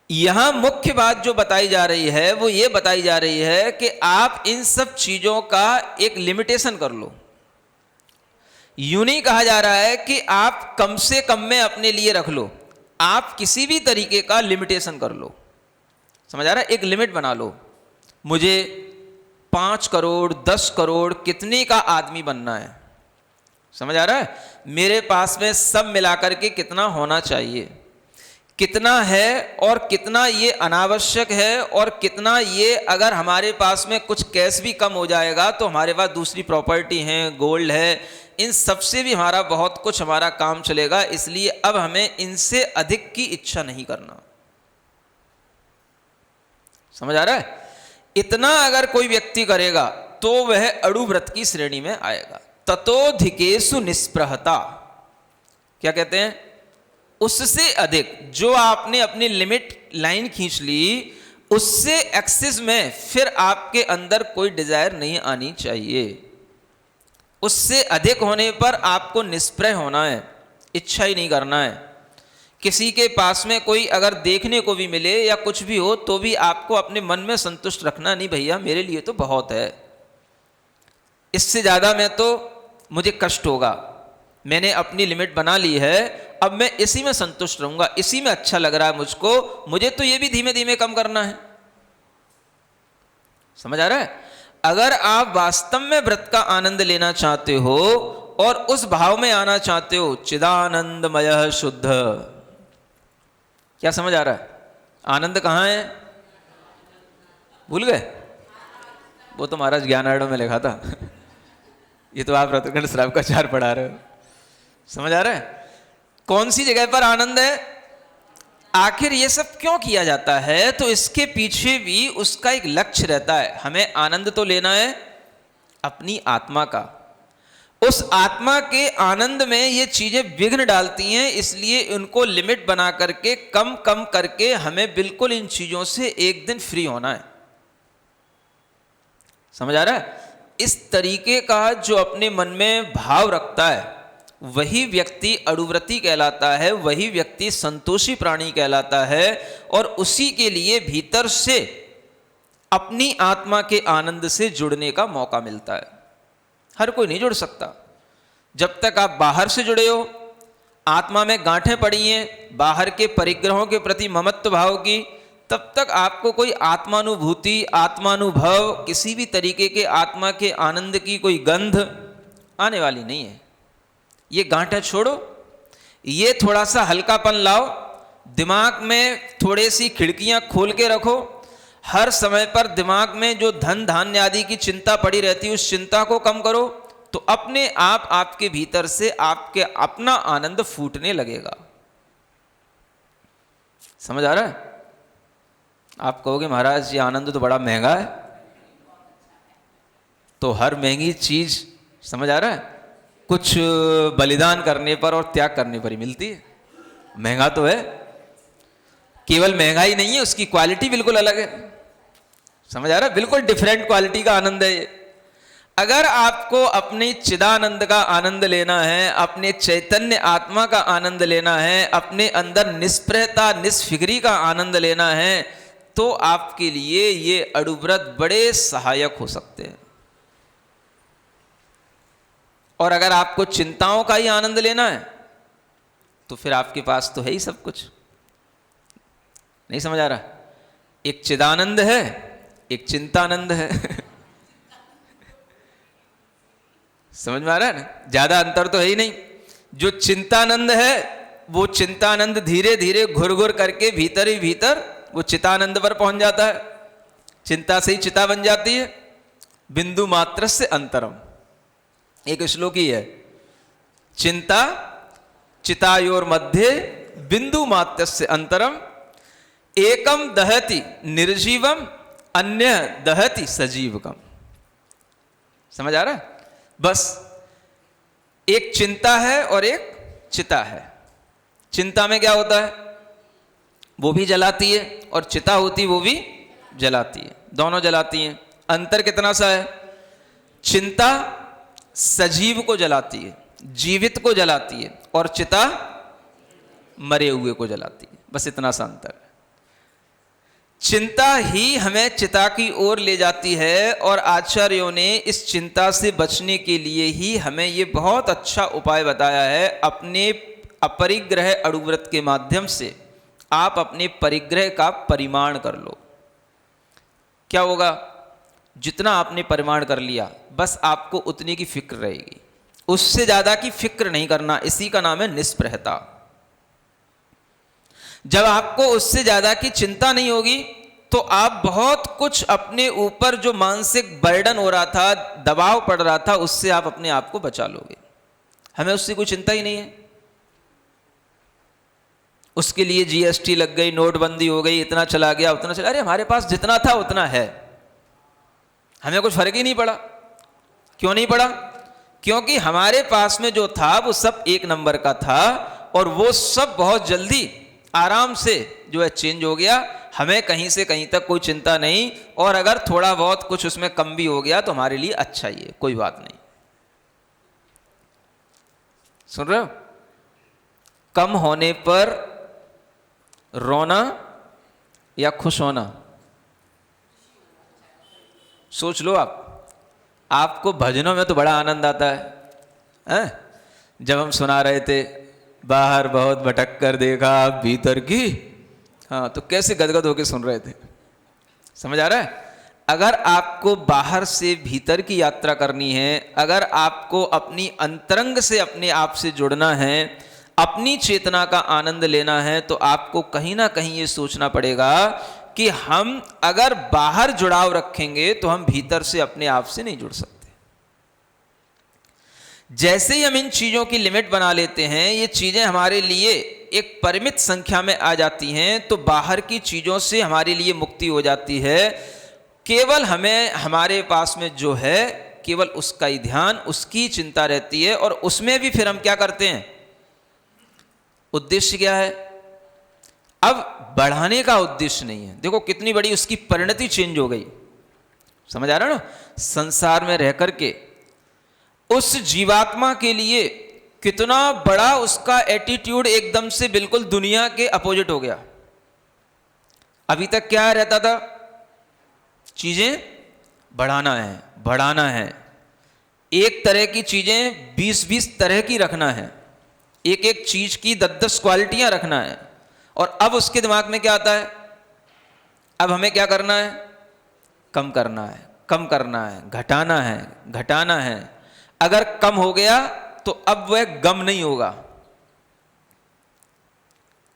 यहां मुख्य बात जो बताई जा रही है वो ये बताई जा रही है कि आप इन सब चीजों का एक लिमिटेशन कर लो। यूं नहीं कहा जा रहा है कि आप कम से कम में अपने लिए रख लो, आप किसी भी तरीके का लिमिटेशन कर लो। समझ आ रहा है? एक लिमिट बना लो, मुझे 5 करोड़ 10 करोड़ कितने का आदमी बनना है। समझ आ रहा है? मेरे पास में सब मिलाकर के कितना होना चाहिए, कितना है और कितना ये अनावश्यक है, और कितना ये अगर हमारे पास में कुछ कैश भी कम हो जाएगा तो हमारे पास दूसरी प्रॉपर्टी है, गोल्ड है, इन सब से भी हमारा बहुत कुछ हमारा काम चलेगा, इसलिए अब हमें इनसे अधिक की इच्छा नहीं करना। समझ आ रहा है? इतना अगर कोई व्यक्ति करेगा तो वह अड़ुव्रत की श्रेणी में आएगा। ततोधिकेषु निस्पृहता, क्या कहते हैं? उससे अधिक, जो आपने अपनी लिमिट लाइन खींच ली उससे एक्सेस में फिर आपके अंदर कोई डिजायर नहीं आनी चाहिए। उससे अधिक होने पर आपको निष्प्रय होना है, इच्छा ही नहीं करना है। किसी के पास में कोई अगर देखने को भी मिले या कुछ भी हो तो भी आपको अपने मन में संतुष्ट रखना, नहीं भैया मेरे लिए तो बहुत है, इससे ज़्यादा में तो मुझे कष्ट होगा, मैंने अपनी लिमिट बना ली है, अब मैं इसी में संतुष्ट रहूंगा, इसी में अच्छा लग रहा है मुझको, मुझे तो ये भी धीमे धीमे कम करना है। समझ आ रहा है? अगर आप वास्तव में व्रत का आनंद लेना चाहते हो और उस भाव में आना चाहते हो, चिदानंदमय शुद्ध, क्या समझ आ रहा है? आनंद कहाँ है? भूल गए? वो तो महाराज ज्ञानार्णव में लिखा था ये तो आप रत्नखंड श्राव का चार पढ़ा रहे हो। समझ आ रहा है? कौन सी जगह पर आनंद है? आखिर ये सब क्यों किया जाता है? तो इसके पीछे भी उसका एक लक्ष्य रहता है। हमें आनंद तो लेना है अपनी आत्मा का, उस आत्मा के आनंद में ये चीजें विघ्न डालती हैं, इसलिए उनको लिमिट बना करके कम कम करके हमें बिल्कुल इन चीजों से एक दिन फ्री होना है। समझ आ रहा है? इस तरीके का जो अपने मन में भाव रखता है वही व्यक्ति अड़ुव्रती कहलाता है, वही व्यक्ति संतोषी प्राणी कहलाता है, और उसी के लिए भीतर से अपनी आत्मा के आनंद से जुड़ने का मौका मिलता है। हर कोई नहीं जुड़ सकता। जब तक आप बाहर से जुड़े हो, आत्मा में गांठें पड़ी हैं बाहर के परिग्रहों के प्रति ममत्व भाव की, तब तक आपको कोई आत्मानुभूति, आत्मानुभव, किसी भी तरीके के आत्मा के आनंद की कोई गंध आने वाली नहीं है। ये गांठें छोड़ो, ये थोड़ा सा हल्कापन लाओ, दिमाग में थोड़ी सी खिड़कियां खोल के रखो। हर समय पर दिमाग में जो धन धान्य आदि की चिंता पड़ी रहती है उस चिंता को कम करो, तो अपने आप आपके भीतर से आपके अपना आनंद फूटने लगेगा। समझ आ रहा है? आप कहोगे महाराज ये आनंद तो बड़ा महंगा है, तो हर महंगी चीज, समझ आ रहा है, कुछ बलिदान करने पर और त्याग करने पर ही मिलती है। महंगा तो है, केवल महंगाई नहीं है, उसकी क्वालिटी बिल्कुल अलग है। समझ आ रहा है? बिल्कुल डिफरेंट क्वालिटी का आनंद है ये। अगर आपको अपने चिदानंद का आनंद लेना है, अपने चैतन्य आत्मा का आनंद लेना है, अपने अंदर निष्प्रहता निष्फिक्री का आनंद लेना है, तो आपके लिए ये अड़ुव्रत बड़े सहायक हो सकते हैं। और अगर आपको चिंताओं का ही आनंद लेना है तो फिर आपके पास तो है ही सब कुछ। नहीं समझ आ रहा? एक चिदानंद है, एक चिंतानंद है समझ में आ रहा है ना? ज्यादा अंतर तो है ही नहीं। जो चिंतानंद है वो चिंतानंद धीरे धीरे घुर घुर करके भीतर ही भीतर वो चितानंद पर पहुंच जाता है, चिंता से ही चिता बन जाती है। बिंदु मात्र से अंतरम। एक श्लोक ही है, चिंता चितायोर मध्य बिंदु मात्र से अंतरम, एकम दहति निर्जीवम अन्य दहति सजीवकम। समझ आ रहा है? बस एक चिंता है और एक चिता है। चिंता में क्या होता है, वो भी जलाती है, और चिता होती वो भी जलाती है, दोनों जलाती हैं। अंतर कितना सा है, चिंता सजीव को जलाती है, जीवित को जलाती है, और चिता मरे हुए को जलाती है। बस इतना सा अंतर है। चिंता ही हमें चिता की ओर ले जाती है, और आचार्यों ने इस चिंता से बचने के लिए ही हमें ये बहुत अच्छा उपाय बताया है। अपने अपरिग्रह अणुव्रत के माध्यम से आप अपने परिग्रह का परिमाण कर लो। क्या होगा, जितना आपने परिमाण कर लिया बस आपको उतनी की फिक्र रहेगी, उससे ज्यादा की फिक्र नहीं करना। इसी का नाम है निस्पृहता। जब आपको उससे ज्यादा की चिंता नहीं होगी तो आप बहुत कुछ अपने ऊपर जो मानसिक बर्डन हो रहा था, दबाव पड़ रहा था, उससे आप अपने आप को बचा लोगे। हमें उससे कोई चिंता ही नहीं है। उसके लिए जीएसटी लग गई, नोटबंदी हो गई, इतना चला गया उतना चला, अरे हमारे पास जितना था उतना है, हमें कुछ फर्क ही नहीं पड़ा। क्यों नहीं पड़ा? क्योंकि हमारे पास में जो था वो सब एक नंबर का था, और वो सब बहुत जल्दी आराम से जो है चेंज हो गया। हमें कहीं से कहीं तक कोई चिंता नहीं, और अगर थोड़ा बहुत कुछ उसमें कम भी हो गया तो हमारे लिए अच्छा ही है, कोई बात नहीं। सुन रहे हो? कम होने पर रोना या खुश होना, सोच लो आप। आपको भजनों में तो बड़ा आनंद आता है? जब हम सुना रहे थे, बाहर बहुत भटक कर देखा भीतर की, हाँ, तो कैसे गदगद होके सुन रहे थे। समझ आ रहा है? अगर आपको बाहर से भीतर की यात्रा करनी है, अगर आपको अपनी अंतरंग से अपने आप से जुड़ना है, अपनी चेतना का आनंद लेना है, तो आपको कहीं ना कहीं ये सोचना पड़ेगा कि हम अगर बाहर जुड़ाव रखेंगे तो हम भीतर से अपने आप से नहीं जुड़ सकते। जैसे ही हम इन चीजों की लिमिट बना लेते हैं, ये चीजें हमारे लिए एक परिमित संख्या में आ जाती हैं, तो बाहर की चीजों से हमारे लिए मुक्ति हो जाती है। केवल हमें हमारे पास में जो है केवल उसका ही ध्यान, उसकी चिंता रहती है, और उसमें भी फिर हम क्या करते हैं, उद्देश्य क्या है? अब बढ़ाने का उद्देश्य नहीं है। देखो कितनी बड़ी उसकी परिणति चेंज हो गई। समझ आ रहा है ना? संसार में रह करके उस जीवात्मा के लिए कितना बड़ा उसका एटीट्यूड एकदम से बिल्कुल दुनिया के अपोजिट हो गया। अभी तक क्या रहता था, चीजें बढ़ाना है, बढ़ाना है, एक तरह की चीजें 20-20 तरह की रखना है, एक एक चीज की 10-10 क्वालिटियां रखना है। और अब उसके दिमाग में क्या आता है, अब हमें क्या करना है, कम करना है, कम करना है, घटाना है, घटाना है। अगर कम हो गया तो अब वह गम नहीं होगा,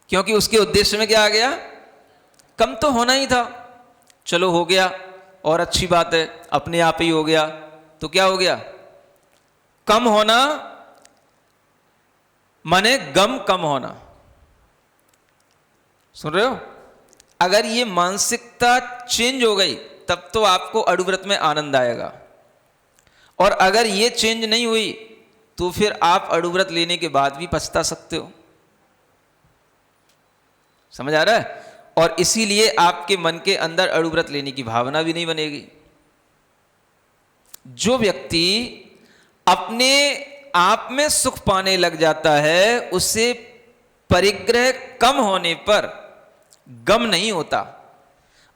क्योंकि उसके उद्देश्य में क्या आ गया, कम तो होना ही था, चलो हो गया और अच्छी बात है, अपने आप ही हो गया। तो क्या हो गया, कम होना माने गम कम होना। सुन रहे हो? अगर ये मानसिकता चेंज हो गई तब तो आपको अणुव्रत में आनंद आएगा, और अगर ये चेंज नहीं हुई तो फिर आप अणुव्रत लेने के बाद भी पछता सकते हो। समझ आ रहा है? और इसीलिए आपके मन के अंदर अणुव्रत लेने की भावना भी नहीं बनेगी। जो व्यक्ति अपने आप में सुख पाने लग जाता है, उसे परिग्रह कम होने पर गम नहीं होता,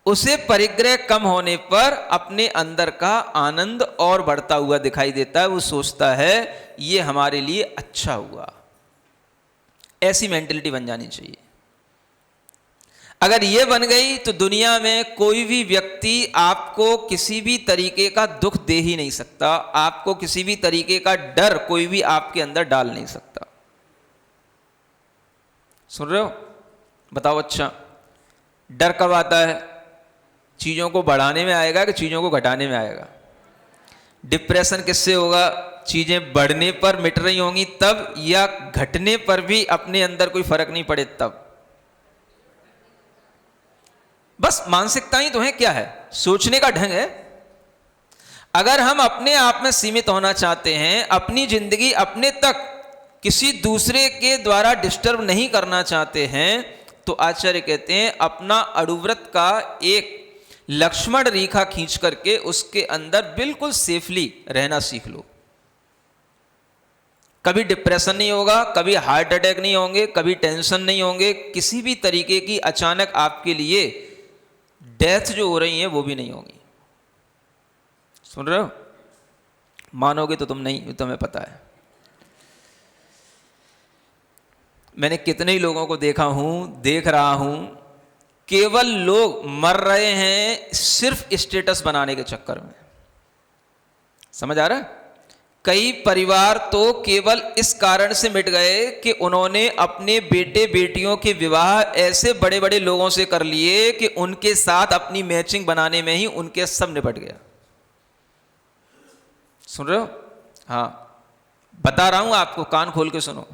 उसे परिग्रह कम होने पर अपने अंदर का आनंद और बढ़ता हुआ दिखाई देता है। वो सोचता है ये हमारे लिए अच्छा हुआ। ऐसी मेंटलिटी बन जानी चाहिए। अगर ये बन गई तो दुनिया में कोई भी व्यक्ति आपको किसी भी तरीके का दुख दे ही नहीं सकता, आपको किसी भी तरीके का डर कोई भी आपके अंदर डाल नहीं सकता। सुन रहे हो? बताओ, अच्छा डर कब आता है? चीजों को बढ़ाने में आएगा कि चीजों को घटाने में आएगा? डिप्रेशन किससे होगा? चीजें बढ़ने पर मिट रही होंगी तब, या घटने पर भी अपने अंदर कोई फर्क नहीं पड़े तब। बस मानसिकता ही तो है, क्या है? सोचने का ढंग है। अगर हम अपने आप में सीमित होना चाहते हैं, अपनी जिंदगी अपने तक किसी दूसरे के द्वारा डिस्टर्ब नहीं करना चाहते हैं, तो आचार्य कहते हैं अपना अणुव्रत का एक लक्ष्मण रेखा खींच करके उसके अंदर बिल्कुल सेफली रहना सीख लो। कभी डिप्रेशन नहीं होगा, कभी हार्ट अटैक नहीं होंगे, कभी टेंशन नहीं होंगे, किसी भी तरीके की अचानक आपके लिए डेथ जो हो रही है वो भी नहीं होगी। सुन रहे हो? मानोगे तो तुम नहीं, तुम्हें पता है। मैंने कितने ही लोगों को देखा हूं, देख रहा हूं, केवल लोग मर रहे हैं सिर्फ स्टेटस बनाने के चक्कर में। समझ आ रहा है? कई परिवार तो केवल इस कारण से मिट गए कि उन्होंने अपने बेटे बेटियों के विवाह ऐसे बड़े बड़े लोगों से कर लिए कि उनके साथ अपनी मैचिंग बनाने में ही उनके सब निपट गया। सुन रहे हो? हाँ, बता रहा हूं आपको, कान खोल के सुनो।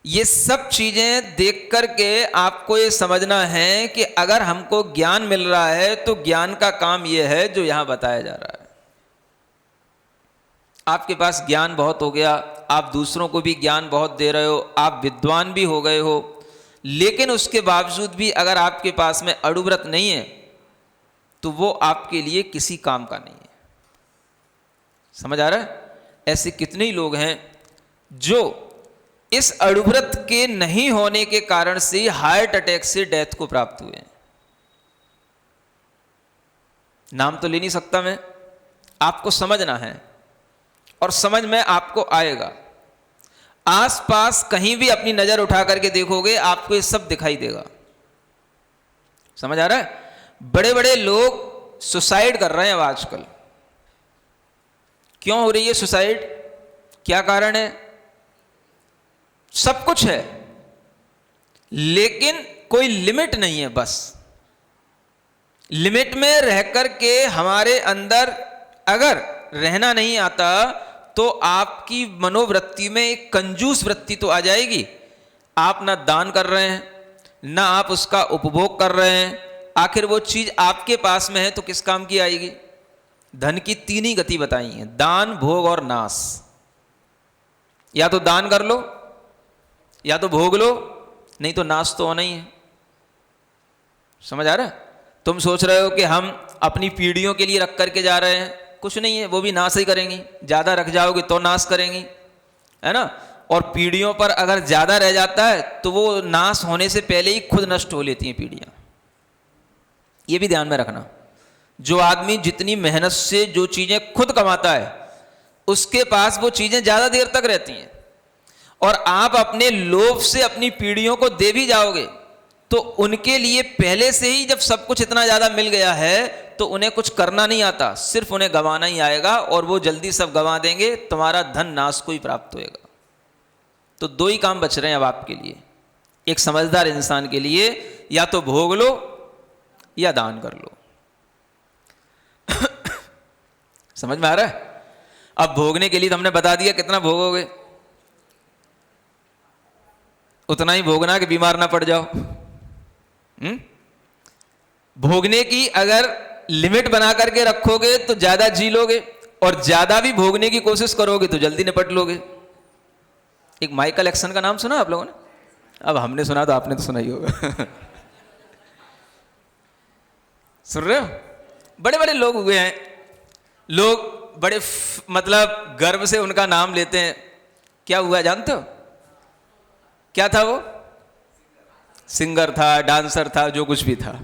ये सब चीजें देख करके आपको ये समझना है कि अगर हमको ज्ञान मिल रहा है तो ज्ञान का काम यह है जो यहां बताया जा रहा है। आपके पास ज्ञान बहुत हो गया, आप दूसरों को भी ज्ञान बहुत दे रहे हो, आप विद्वान भी हो गए हो, लेकिन उसके बावजूद भी अगर आपके पास में अणुव्रत नहीं है तो वो आपके लिए किसी काम का नहीं है। समझ आ रहा है? ऐसे कितने ही लोग हैं जो इस अणुव्रत के नहीं होने के कारण से हार्ट अटैक से डेथ को प्राप्त हुए हैं। नाम तो ले नहीं सकता मैं, आपको समझना है और समझ में आपको आएगा। आसपास कहीं भी अपनी नजर उठा करके देखोगे आपको ये सब दिखाई देगा। समझ आ रहा है? बड़े बड़े लोग सुसाइड कर रहे हैं अब आजकल। क्यों हो रही है सुसाइड? क्या कारण है? सब कुछ है लेकिन कोई लिमिट नहीं है। बस लिमिट में रह करके हमारे अंदर अगर रहना नहीं आता तो आपकी मनोवृत्ति में एक कंजूस वृत्ति तो आ जाएगी। आप ना दान कर रहे हैं, ना आप उसका उपभोग कर रहे हैं। आखिर वो चीज आपके पास में है तो किस काम की आएगी? धन की तीन ही गति बताई है, दान, भोग और नाश। या तो दान कर लो, या तो भोग लो, नहीं तो नाश तो होना ही है। समझ आ रहा है? तुम सोच रहे हो कि हम अपनी पीढ़ियों के लिए रख करके जा रहे हैं, कुछ नहीं है, वो भी नाश ही करेंगी। ज्यादा रख जाओगे तो नाश करेंगी, है ना? और पीढ़ियों पर अगर ज्यादा रह जाता है तो वो नाश होने से पहले ही खुद नष्ट हो लेती हैं पीढ़ियां। ये भी ध्यान में रखना। जो आदमी जितनी मेहनत से जो चीजें खुद कमाता है उसके पास वो चीजें ज्यादा देर तक रहती हैं, और आप अपने लोभ से अपनी पीढ़ियों को दे भी जाओगे तो उनके लिए पहले से ही जब सब कुछ इतना ज्यादा मिल गया है तो उन्हें कुछ करना नहीं आता, सिर्फ उन्हें गंवाना ही आएगा, और वो जल्दी सब गंवा देंगे, तुम्हारा धन नाश को ही प्राप्त होएगा। तो दो ही काम बच रहे हैं अब आपके लिए, एक समझदार इंसान के लिए, या तो भोग लो या दान कर लो। समझ में आ रहा है? अब भोगने के लिए तो हमने बता दिया कितना भोगोगे, उतना ही भोगना कि बीमार ना पड़ जाओ। भोगने की अगर लिमिट बना करके रखोगे तो ज्यादा जी लोगे, और ज्यादा भी भोगने की कोशिश करोगे तो जल्दी निपट लोगे। एक माइकल एक्सन का नाम सुना आप लोगों ने? अब हमने सुना तो आपने तो सुना ही होगा। सुन रहे हो? बड़े बड़े लोग हुए हैं, लोग बड़े मतलब गर्व से उनका नाम लेते हैं। क्या हुआ जानते हो? क्या था वो? सिंगर था, डांसर था, जो कुछ भी था,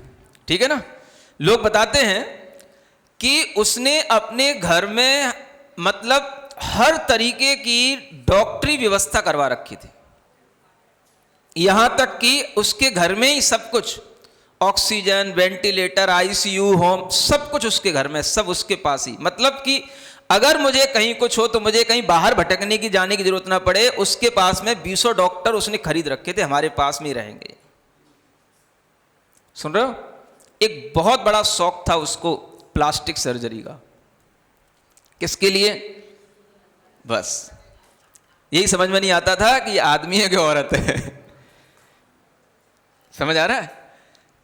ठीक है ना? लोग बताते हैं कि उसने अपने घर में मतलब हर तरीके की डॉक्टरी व्यवस्था करवा रखी थी, यहां तक कि उसके घर में ही सब कुछ, ऑक्सीजन, वेंटिलेटर, आईसीयू, होम, सब कुछ उसके घर में, सब उसके पास ही। मतलब कि अगर मुझे कहीं कुछ हो तो मुझे कहीं बाहर भटकने की जाने की जरूरत ना पड़े, उसके पास में 20 डॉक्टर उसने खरीद रखे थे, हमारे पास में ही रहेंगे। सुन रहे हो? एक बहुत बड़ा शौक था उसको प्लास्टिक सर्जरी का। किसके लिए? बस यही समझ में नहीं आता था कि आदमी है कि औरत है। समझ आ रहा है?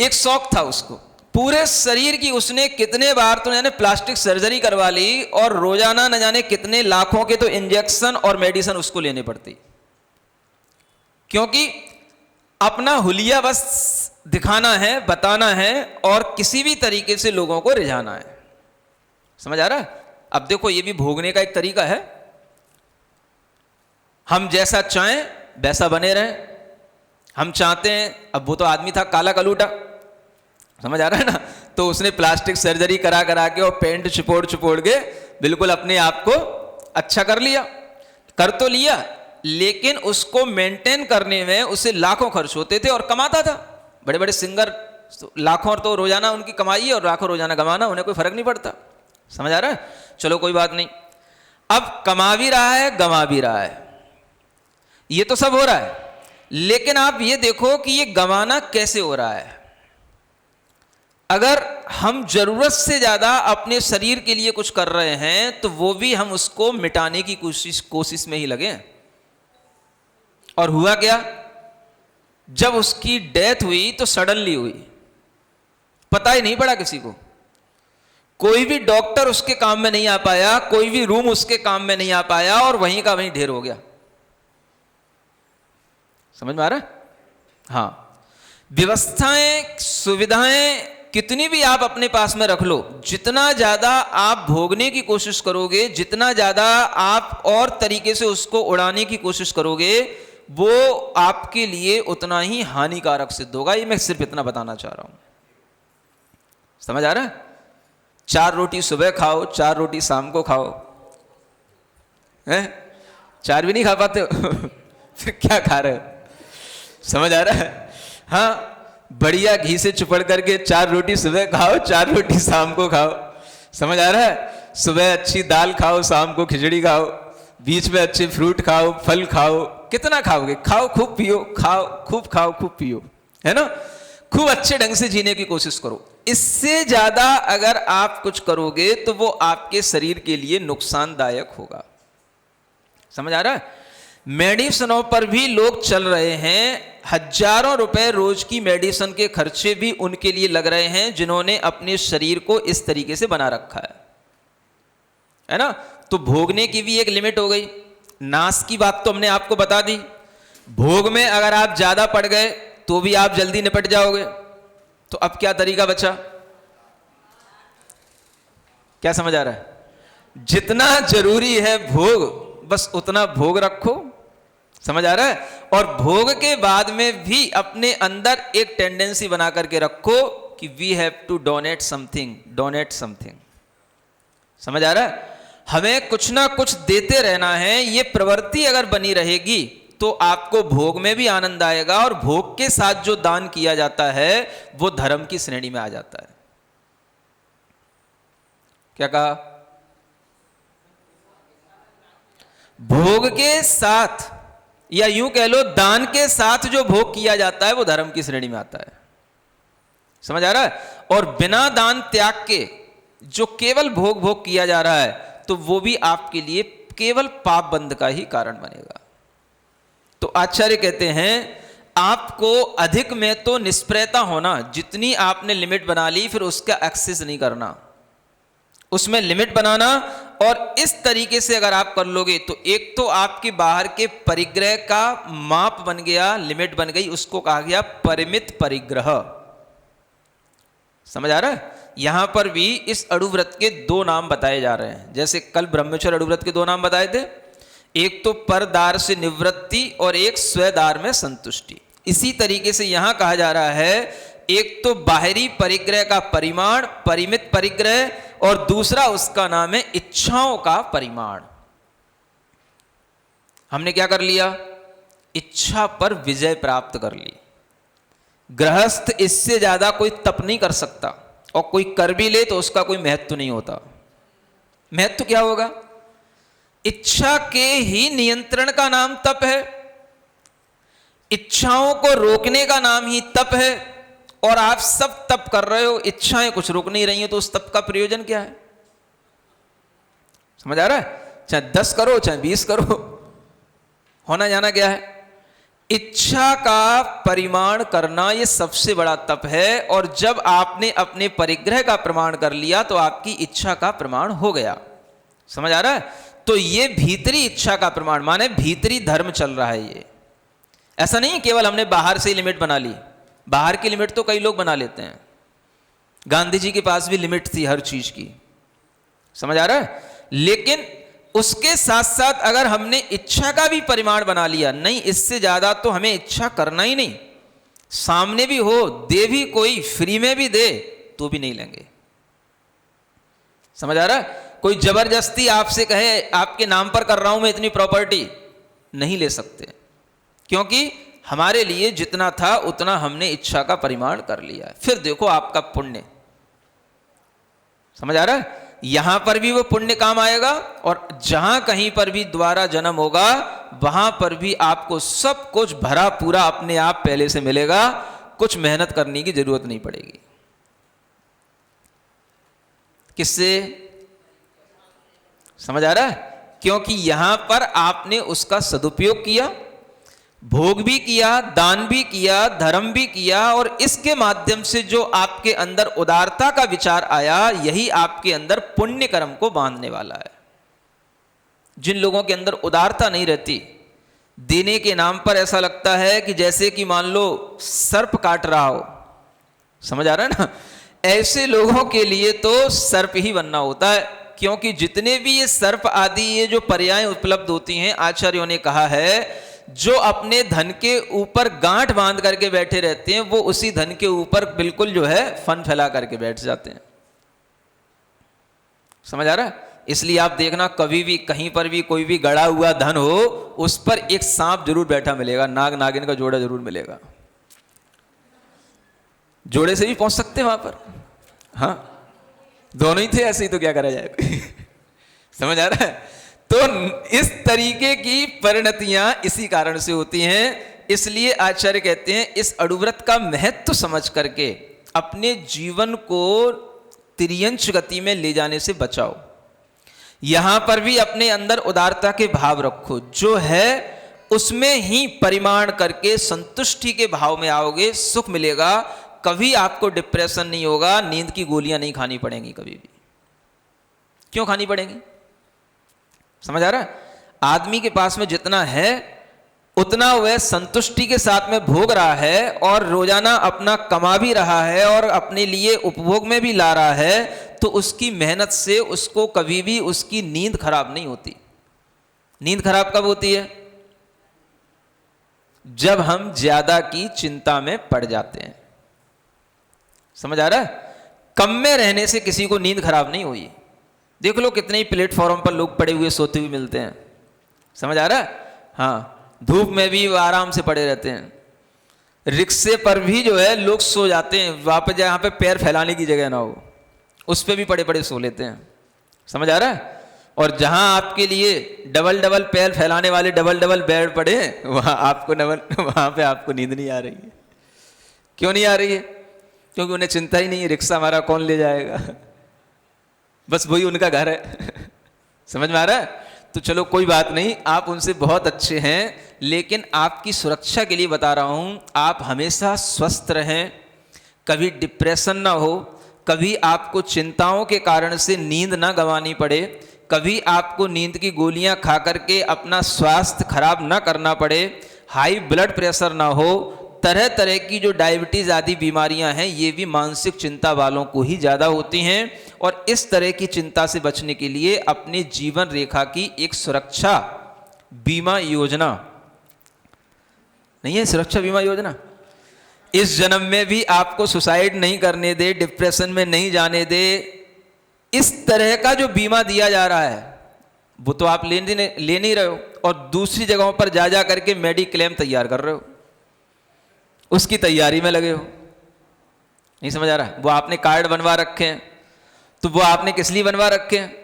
एक शौक था उसको, पूरे शरीर की उसने कितने बार तो यानी प्लास्टिक सर्जरी करवा ली, और रोजाना न जाने कितने लाखों के तो इंजेक्शन और मेडिसिन उसको लेने पड़ती, क्योंकि अपना हुलिया बस दिखाना है, बताना है, और किसी भी तरीके से लोगों को रिझाना है। समझ आ रहा है? अब देखो ये भी भोगने का एक तरीका है। हम जैसा चाहें वैसा बने रहें, हम चाहते हैं, अब वो तो आदमी था काला कलूटा, समझ आ रहा है ना, तो उसने प्लास्टिक सर्जरी करा करा के और पेंट छिपोड़ छिपोड़ के बिल्कुल अपने आप को अच्छा कर लिया। कर तो लिया, लेकिन उसको मेंटेन करने में उसे लाखों खर्च होते थे और कमाता था। बड़े बड़े सिंगर लाखों तो रोजाना उनकी कमाई है और लाखों रोजाना कमाना, उन्हें कोई फर्क नहीं पड़ता। समझ आ रहा है? चलो कोई बात नहीं, अब कमा भी रहा है गमा भी रहा है, ये तो सब हो रहा है, लेकिन आप ये देखो कि ये गंवाना कैसे हो रहा है। अगर हम जरूरत से ज्यादा अपने शरीर के लिए कुछ कर रहे हैं तो वो भी हम उसको मिटाने की कोशिश में ही लगे। और हुआ क्या, जब उसकी डेथ हुई तो सडनली हुई, पता ही नहीं पड़ा किसी को, कोई भी डॉक्टर उसके काम में नहीं आ पाया, कोई भी रूम उसके काम में नहीं आ पाया, और वहीं का वहीं ढेर हो गया। समझ में आ रहा है? हाँ, व्यवस्थाएं सुविधाएं कितनी भी आप अपने पास में रख लो, जितना ज्यादा आप भोगने की कोशिश करोगे, जितना ज्यादा आप और तरीके से उसको उड़ाने की कोशिश करोगे, वो आपके लिए उतना ही हानिकारक सिद्ध होगा। ये मैं सिर्फ इतना बताना चाह रहा हूं। समझ आ रहा है? 4 रोटी सुबह खाओ, 4 रोटी शाम को खाओ, हैं? 4 भी नहीं खा पाते हो फिर क्या खा रहे हो? समझ आ रहा है? हाँ, बढ़िया घी से चुपड़ करके 4 रोटी सुबह खाओ, 4 रोटी शाम को खाओ। समझ आ रहा है? सुबह अच्छी दाल खाओ, शाम को खिचड़ी खाओ, बीच में अच्छे फ्रूट खाओ, फल खाओ। कितना खाओगे? खाओ, खूब पियो, खाओ खूब पियो, है ना? खूब अच्छे ढंग से जीने की कोशिश करो। इससे ज्यादा अगर आप कुछ करोगे तो वो आपके शरीर के लिए नुकसानदायक होगा। समझ आ रहा है? मेडिसिनों पर भी लोग चल रहे हैं, हजारों रुपए रोज की मेडिसिन के खर्चे भी उनके लिए लग रहे हैं जिन्होंने अपने शरीर को इस तरीके से बना रखा है ना? तो भोगने की भी एक लिमिट हो गई। नाश की बात तो हमने आपको बता दी। भोग में अगर आप ज्यादा पड़ गए तो भी आप जल्दी निपट जाओगे। तो अब क्या तरीका बचा? क्या समझ आ रहा है? जितना जरूरी है भोग, बस उतना भोग रखो। समझ आ रहा है? और भोग के बाद में भी अपने अंदर एक टेंडेंसी बना करके रखो कि we have to donate something. समझ आ रहा है? हमें कुछ ना कुछ देते रहना है। ये प्रवृत्ति अगर बनी रहेगी तो आपको भोग में भी आनंद आएगा, और भोग के साथ जो दान किया जाता है वो धर्म की श्रेणी में आ जाता है। क्या कहा? भोग के साथ, या यूं कह लो दान के साथ जो भोग किया जाता है वो धर्म की श्रेणी में आता है। समझ आ रहा है? और बिना दान त्याग के जो केवल भोग किया जा रहा है तो वो भी आपके लिए केवल पाप बंध का ही कारण बनेगा। तो आचार्य कहते हैं आपको अधिक में तो निष्प्रयता होना, जितनी आपने लिमिट बना ली फिर उसका एक्सेस नहीं करना, उसमें लिमिट बनाना। और इस तरीके से अगर आप कर लोगे तो एक तो आपके बाहर के परिग्रह का माप बन गया, लिमिट बन गई, उसको कहा गया परिमित परिग्रह। समझ आ रहा है? यहां पर भी इस अड़ुव्रत के 2 नाम बताए जा रहे हैं। जैसे कल ब्रह्मचर्य अड़ुव्रत के 2 नाम बताए थे, एक तो परदार से निवृत्ति और एक स्वदार में संतुष्टि। इसी तरीके से यहां कहा जा रहा है एक तो बाहरी परिग्रह का परिमाण परिमित परिग्रह, और दूसरा उसका नाम है इच्छाओं का परिमाण। हमने क्या कर लिया? इच्छा पर विजय प्राप्त कर ली। गृहस्थ इससे ज्यादा कोई तप नहीं कर सकता, और कोई कर भी ले तो उसका कोई महत्व नहीं होता। महत्व क्या होगा? इच्छा के ही नियंत्रण का नाम तप है, इच्छाओं को रोकने का नाम ही तप है। और आप सब तप कर रहे हो, इच्छाएं कुछ रुक नहीं रही हैं, तो उस तप का प्रयोजन क्या है? समझ आ रहा है? चाहे 10 करो चाहे 20 करो, होना जाना क्या है? इच्छा का परिमाण करना, ये सबसे बड़ा तप है। और जब आपने अपने परिग्रह का प्रमाण कर लिया तो आपकी इच्छा का प्रमाण हो गया। समझ आ रहा है? तो ये भीतरी इच्छा का प्रमाण, माने भीतरी धर्म चल रहा है। ये ऐसा नहीं केवल हमने बाहर से ही लिमिट बना ली। बाहर की लिमिट तो कई लोग बना लेते हैं, गांधी जी के पास भी लिमिट थी हर चीज की। समझ आ रहा है? लेकिन उसके साथ साथ अगर हमने इच्छा का भी परिमाण बना लिया, नहीं इससे ज्यादा तो हमें इच्छा करना ही नहीं, सामने भी हो, दे भी कोई, फ्री में भी दे तो भी नहीं लेंगे। समझ आ रहा है? कोई जबरदस्ती आपसे कहे आपके नाम पर कर रहा हूं मैं इतनी प्रॉपर्टी, नहीं ले सकते, क्योंकि हमारे लिए जितना था उतना हमने इच्छा का परिमाण कर लिया। फिर देखो आपका पुण्य। समझ आ रहा है? यहां पर भी वो पुण्य काम आएगा, और जहां कहीं पर भी दोबारा जन्म होगा वहां पर भी आपको सब कुछ भरा पूरा अपने आप पहले से मिलेगा, कुछ मेहनत करने की जरूरत नहीं पड़ेगी। किससे? समझ आ रहा है? क्योंकि यहां पर आपने उसका सदुपयोग किया, भोग भी किया, दान भी किया, धर्म भी किया, और इसके माध्यम से जो आपके अंदर उदारता का विचार आया, यही आपके अंदर पुण्य कर्म को बांधने वाला है। जिन लोगों के अंदर उदारता नहीं रहती, देने के नाम पर ऐसा लगता है कि जैसे कि मान लो सर्प काट रहा हो। समझ आ रहा है ना? ऐसे लोगों के लिए तो सर्प ही बनना होता है, क्योंकि जितने भी ये सर्प आदि ये जो पर्याय उपलब्ध होती हैं, आचार्यों ने कहा है जो अपने धन के ऊपर गांठ बांध करके बैठे रहते हैं, वो उसी धन के ऊपर बिल्कुल जो है फन फैला करके बैठ जाते हैं। समझ आ रहा है? इसलिए आप देखना कभी भी कहीं पर भी कोई भी गड़ा हुआ धन हो, उस पर एक सांप जरूर बैठा मिलेगा, नाग नागिन का जोड़ा जरूर मिलेगा। जोड़े से भी पहुंच सकते हैं वहां पर। हाँ, दोनों ही थे, ऐसे ही तो क्या करा जाए। समझ आ रहा है? तो इस तरीके की परिणतियां इसी कारण से होती हैं। इसलिए आचार्य कहते हैं इस अड़ुव्रत का महत्व समझ करके अपने जीवन को तिर्यंच गति में ले जाने से बचाओ। यहां पर भी अपने अंदर उदारता के भाव रखो, जो है उसमें ही परिमाण करके संतुष्टि के भाव में आओगे, सुख मिलेगा। कभी आपको डिप्रेशन नहीं होगा, नींद की गोलियां नहीं खानी पड़ेंगी कभी भी। क्यों खानी पड़ेंगी? समझ आ रहा है? आदमी के पास में जितना है उतना वह संतुष्टि के साथ में भोग रहा है, और रोजाना अपना कमा भी रहा है और अपने लिए उपभोग में भी ला रहा है, तो उसकी मेहनत से उसको कभी भी उसकी नींद खराब नहीं होती। नींद खराब कब होती है? जब हम ज्यादा की चिंता में पड़ जाते हैं। समझ आ रहा है? कम में रहने से किसी को नींद खराब नहीं हुई। देख लो कितने ही प्लेटफॉर्म पर लोग पड़े हुए सोते हुए मिलते हैं। समझ आ रहा है? हाँ, धूप में भी आराम से पड़े रहते हैं। रिक्शे पर भी जो है लोग सो जाते हैं, वहां पर जहां पे पैर फैलाने की जगह ना हो, उस पर भी पड़े पड़े सो लेते हैं। समझ आ रहा है? और जहां आपके लिए डबल डबल पैर फैलाने वाले डबल डबल बेड पड़े हैं, वहां पे आपको नींद नहीं आ रही है। क्यों नहीं आ रही है? क्योंकि उन्हें चिंता ही नहीं है रिक्शा हमारा कौन ले जाएगा, बस वही उनका घर है। समझ में आ रहा है? तो चलो कोई बात नहीं, आप उनसे बहुत अच्छे हैं, लेकिन आपकी सुरक्षा के लिए बता रहा हूं, आप हमेशा स्वस्थ रहें, कभी डिप्रेशन ना हो, कभी आपको चिंताओं के कारण से नींद ना गंवानी पड़े, कभी आपको नींद की गोलियां खा करके अपना स्वास्थ्य खराब ना करना पड़े, हाई ब्लड प्रेशर ना हो, तरह तरह की जो डायबिटीज आदि बीमारियां हैं ये भी मानसिक चिंता वालों को ही ज़्यादा होती हैं। और इस तरह की चिंता से बचने के लिए अपने जीवन रेखा की एक सुरक्षा बीमा योजना नहीं है? सुरक्षा बीमा योजना इस जन्म में भी आपको सुसाइड नहीं करने दे, डिप्रेशन में नहीं जाने दे, इस तरह का जो बीमा दिया जा रहा है वो तो आप ले नहीं रहे हो, और दूसरी जगहों पर जा जा करके मेडिक्लेम तैयार कर रहे हो, उसकी तैयारी में लगे हो। नहीं समझ आ रहा? वो आपने कार्ड बनवा रखे हैं, तो वो आपने किस लिए बनवा रखे हैं?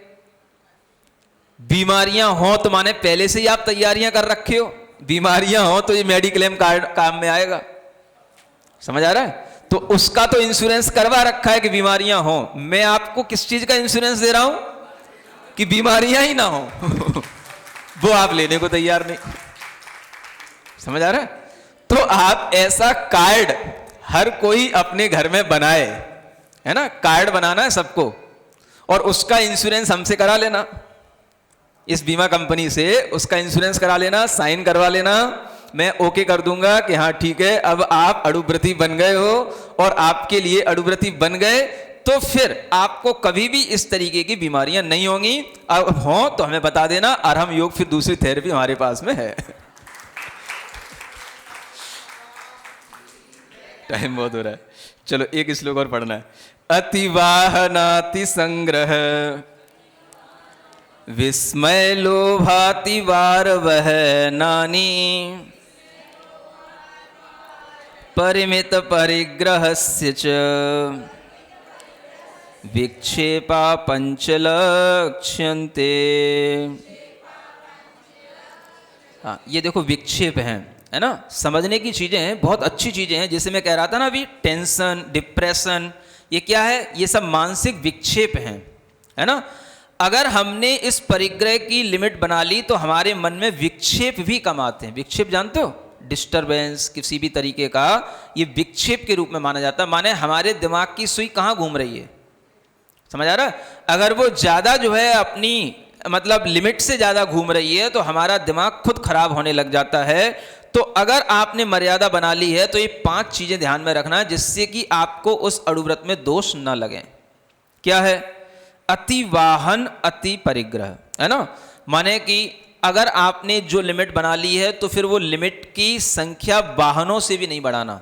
बीमारियां हो तो माने पहले से ही आप तैयारियां कर रखे हो, बीमारियां हो तो ये मेडिक्लेम कार्ड काम में आएगा। समझ आ रहा है? तो उसका तो इंश्योरेंस करवा रखा है कि बीमारियां हो। मैं आपको किस चीज का इंश्योरेंस दे रहा हूं? कि बीमारियां ही ना हो वो आप लेने को तैयार नहीं। समझ आ रहा है? तो आप ऐसा कार्ड हर कोई अपने घर में बनाए, है ना, कार्ड बनाना है सबको, और उसका इंश्योरेंस हमसे करा लेना, इस बीमा कंपनी से उसका इंश्योरेंस करा लेना, साइन करवा लेना, मैं ओके कर दूंगा कि हाँ ठीक है अब आप अड़ुव्रती बन गए हो, और आपके लिए अड़ुव्रती बन गए तो फिर आपको कभी भी इस तरीके की बीमारियां नहीं होंगी। अब हो तो हमें बता देना, और हम योग फिर दूसरी थेरेपी हमारे पास में है। टाइम बहुत हो रहा है, चलो एक श्लोक और पढ़ना है। अतिवाहनाति संग्रह विस्मय लोभाति वारवह नानी परिमित परिग्रहस्य च विक्षेपा पंचलक्ष्यन्ते। हाँ, ये देखो विक्षेप हैं, है ना, समझने की चीजें हैं, बहुत अच्छी चीजें हैं। जैसे मैं कह रहा था ना अभी, टेंशन, डिप्रेशन, ये क्या है? ये सब मानसिक विक्षेप हैं, है ना। अगर हमने इस परिग्रह की लिमिट बना ली तो हमारे मन में विक्षेप भी कम आते हैं। विक्षेप जानते हो? डिस्टरबेंस किसी भी तरीके का, ये विक्षेप के रूप में माना जाता है। माने हमारे दिमाग की सुई कहाँ घूम रही है, समझ आ रहा है? अगर वो ज़्यादा जो है अपनी मतलब लिमिट से ज़्यादा घूम रही है तो हमारा दिमाग खुद खराब होने लग जाता है। तो अगर आपने मर्यादा बना ली है तो ये 5 चीज़ें ध्यान में रखना जिससे कि आपको उस अड़ुव्रत में दोष न लगे। क्या है? अति वाहन अति परिग्रह, है ना। माने कि अगर आपने जो लिमिट बना ली है तो फिर वो लिमिट की संख्या वाहनों से भी नहीं बढ़ाना,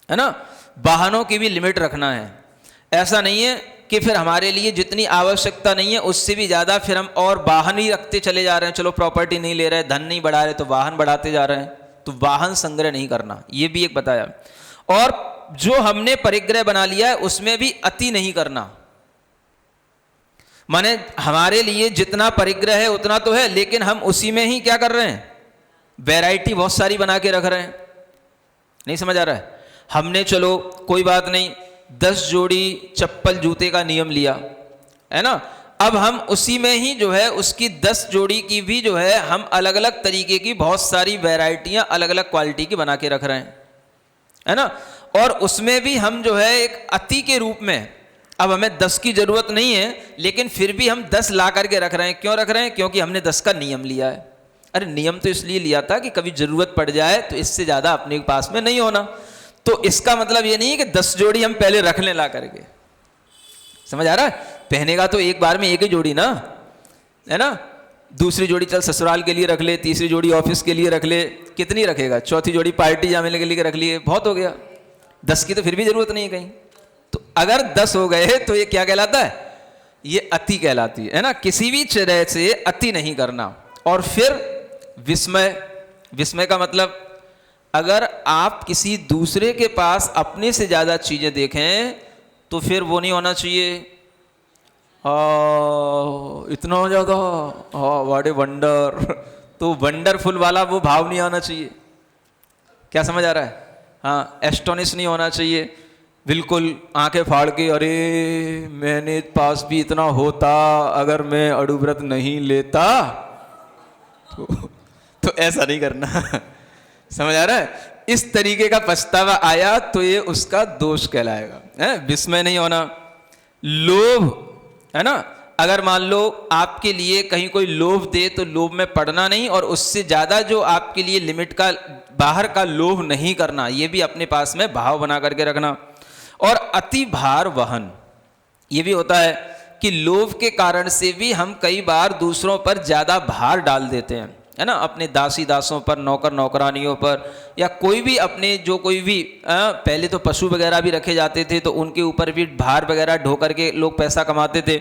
है ना। वाहनों की भी लिमिट रखना है। ऐसा नहीं है कि फिर हमारे लिए जितनी आवश्यकता नहीं है उससे भी ज़्यादा फिर हम और वाहन ही रखते चले जा रहे हैं। चलो प्रॉपर्टी नहीं ले रहे, धन नहीं बढ़ा रहे, तो वाहन बढ़ाते जा रहे हैं, तो वाहन संग्रह नहीं करना, ये भी एक बताया। और जो हमने परिग्रह बना लिया है उसमें भी अति नहीं करना। माने हमारे लिए जितना परिग्रह है उतना तो है, लेकिन हम उसी में ही क्या कर रहे हैं? वैरायटी बहुत सारी बना के रख रहे हैं। नहीं समझ आ रहा है? हमने चलो कोई बात नहीं 10 जोड़ी चप्पल जूते का नियम लिया, है ना। अब हम उसी में ही जो है उसकी 10 जोड़ी की भी जो है हम अलग अलग तरीके की बहुत सारी वैरायटियां अलग अलग क्वालिटी की बना के रख रहे हैं, है ना। और उसमें भी हम जो है एक अति के रूप में, अब हमें 10 की जरूरत नहीं है लेकिन फिर भी हम 10 ला करके रख रहे हैं। क्यों रख रहे हैं? क्योंकि हमने 10 का नियम लिया है। अरे नियम तो इसलिए लिया था कि कभी जरूरत पड़ जाए तो इससे ज्यादा अपने पास में नहीं होना। तो इसका मतलब ये नहीं है कि 10 जोड़ी हम पहले रख लें ला करके, समझ आ रहा है? पहनेगा तो एक बार में एक ही जोड़ी ना, है ना। दूसरी जोड़ी चल ससुराल के लिए रख ले, तीसरी जोड़ी ऑफिस के लिए रख ले, कितनी रखेगा? चौथी जोड़ी पार्टी जाने के लिए रख लिए, बहुत हो गया। 10 की तो फिर भी जरूरत नहीं है कहीं। तो अगर 10 हो गए तो ये क्या कहलाता है? ये अति कहलाती है ना। किसी भी तरह से अति नहीं करना। और फिर विस्मय, विस्मय का मतलब अगर आप किसी दूसरे के पास अपने से ज्यादा चीजें देखें तो फिर वो नहीं होना चाहिए इतना ज्यादा, व्हाट ए वंडर, तो वंडरफुल वाला वो भाव नहीं आना चाहिए। क्या समझ आ रहा है? हाँ, एस्टोनिश नहीं होना चाहिए, बिल्कुल आंखें फाड़ के अरे मैंने पास भी इतना होता अगर मैं अड़ुव्रत नहीं लेता, तो ऐसा नहीं करना। समझ आ रहा है? इस तरीके का पछतावा आया तो ये उसका दोष कहलाएगा, है। विस्मय नहीं होना। लोभ, है ना। अगर मान लो आपके लिए कहीं कोई लोभ दे तो लोभ में पड़ना नहीं, और उससे ज्यादा जो आपके लिए लिमिट का बाहर का लोभ नहीं करना, ये भी अपने पास में भाव बना करके रखना। और अति भार वहन, ये भी होता है कि लोभ के कारण से भी हम कई बार दूसरों पर ज्यादा भार डाल देते हैं, है ना। अपने दासी दासों पर, नौकर नौकरानियों पर, या कोई भी अपने जो कोई भी पहले तो पशु वगैरह भी रखे जाते थे तो उनके ऊपर भी भार वगैरह ढो करके लोग पैसा कमाते थे।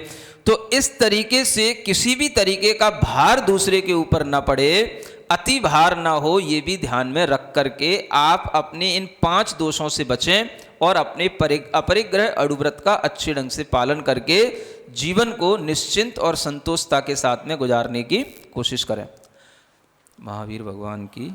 तो इस तरीके से किसी भी तरीके का भार दूसरे के ऊपर ना पड़े, अति भार ना हो, ये भी ध्यान में रख करके आप अपने इन 5 दोषों से बचें और अपने अपरिग्रह अड़ुव्रत का अच्छे ढंग से पालन करके जीवन को निश्चिंत और संतोषता के साथ में गुजारने की कोशिश करें। महावीर भगवान की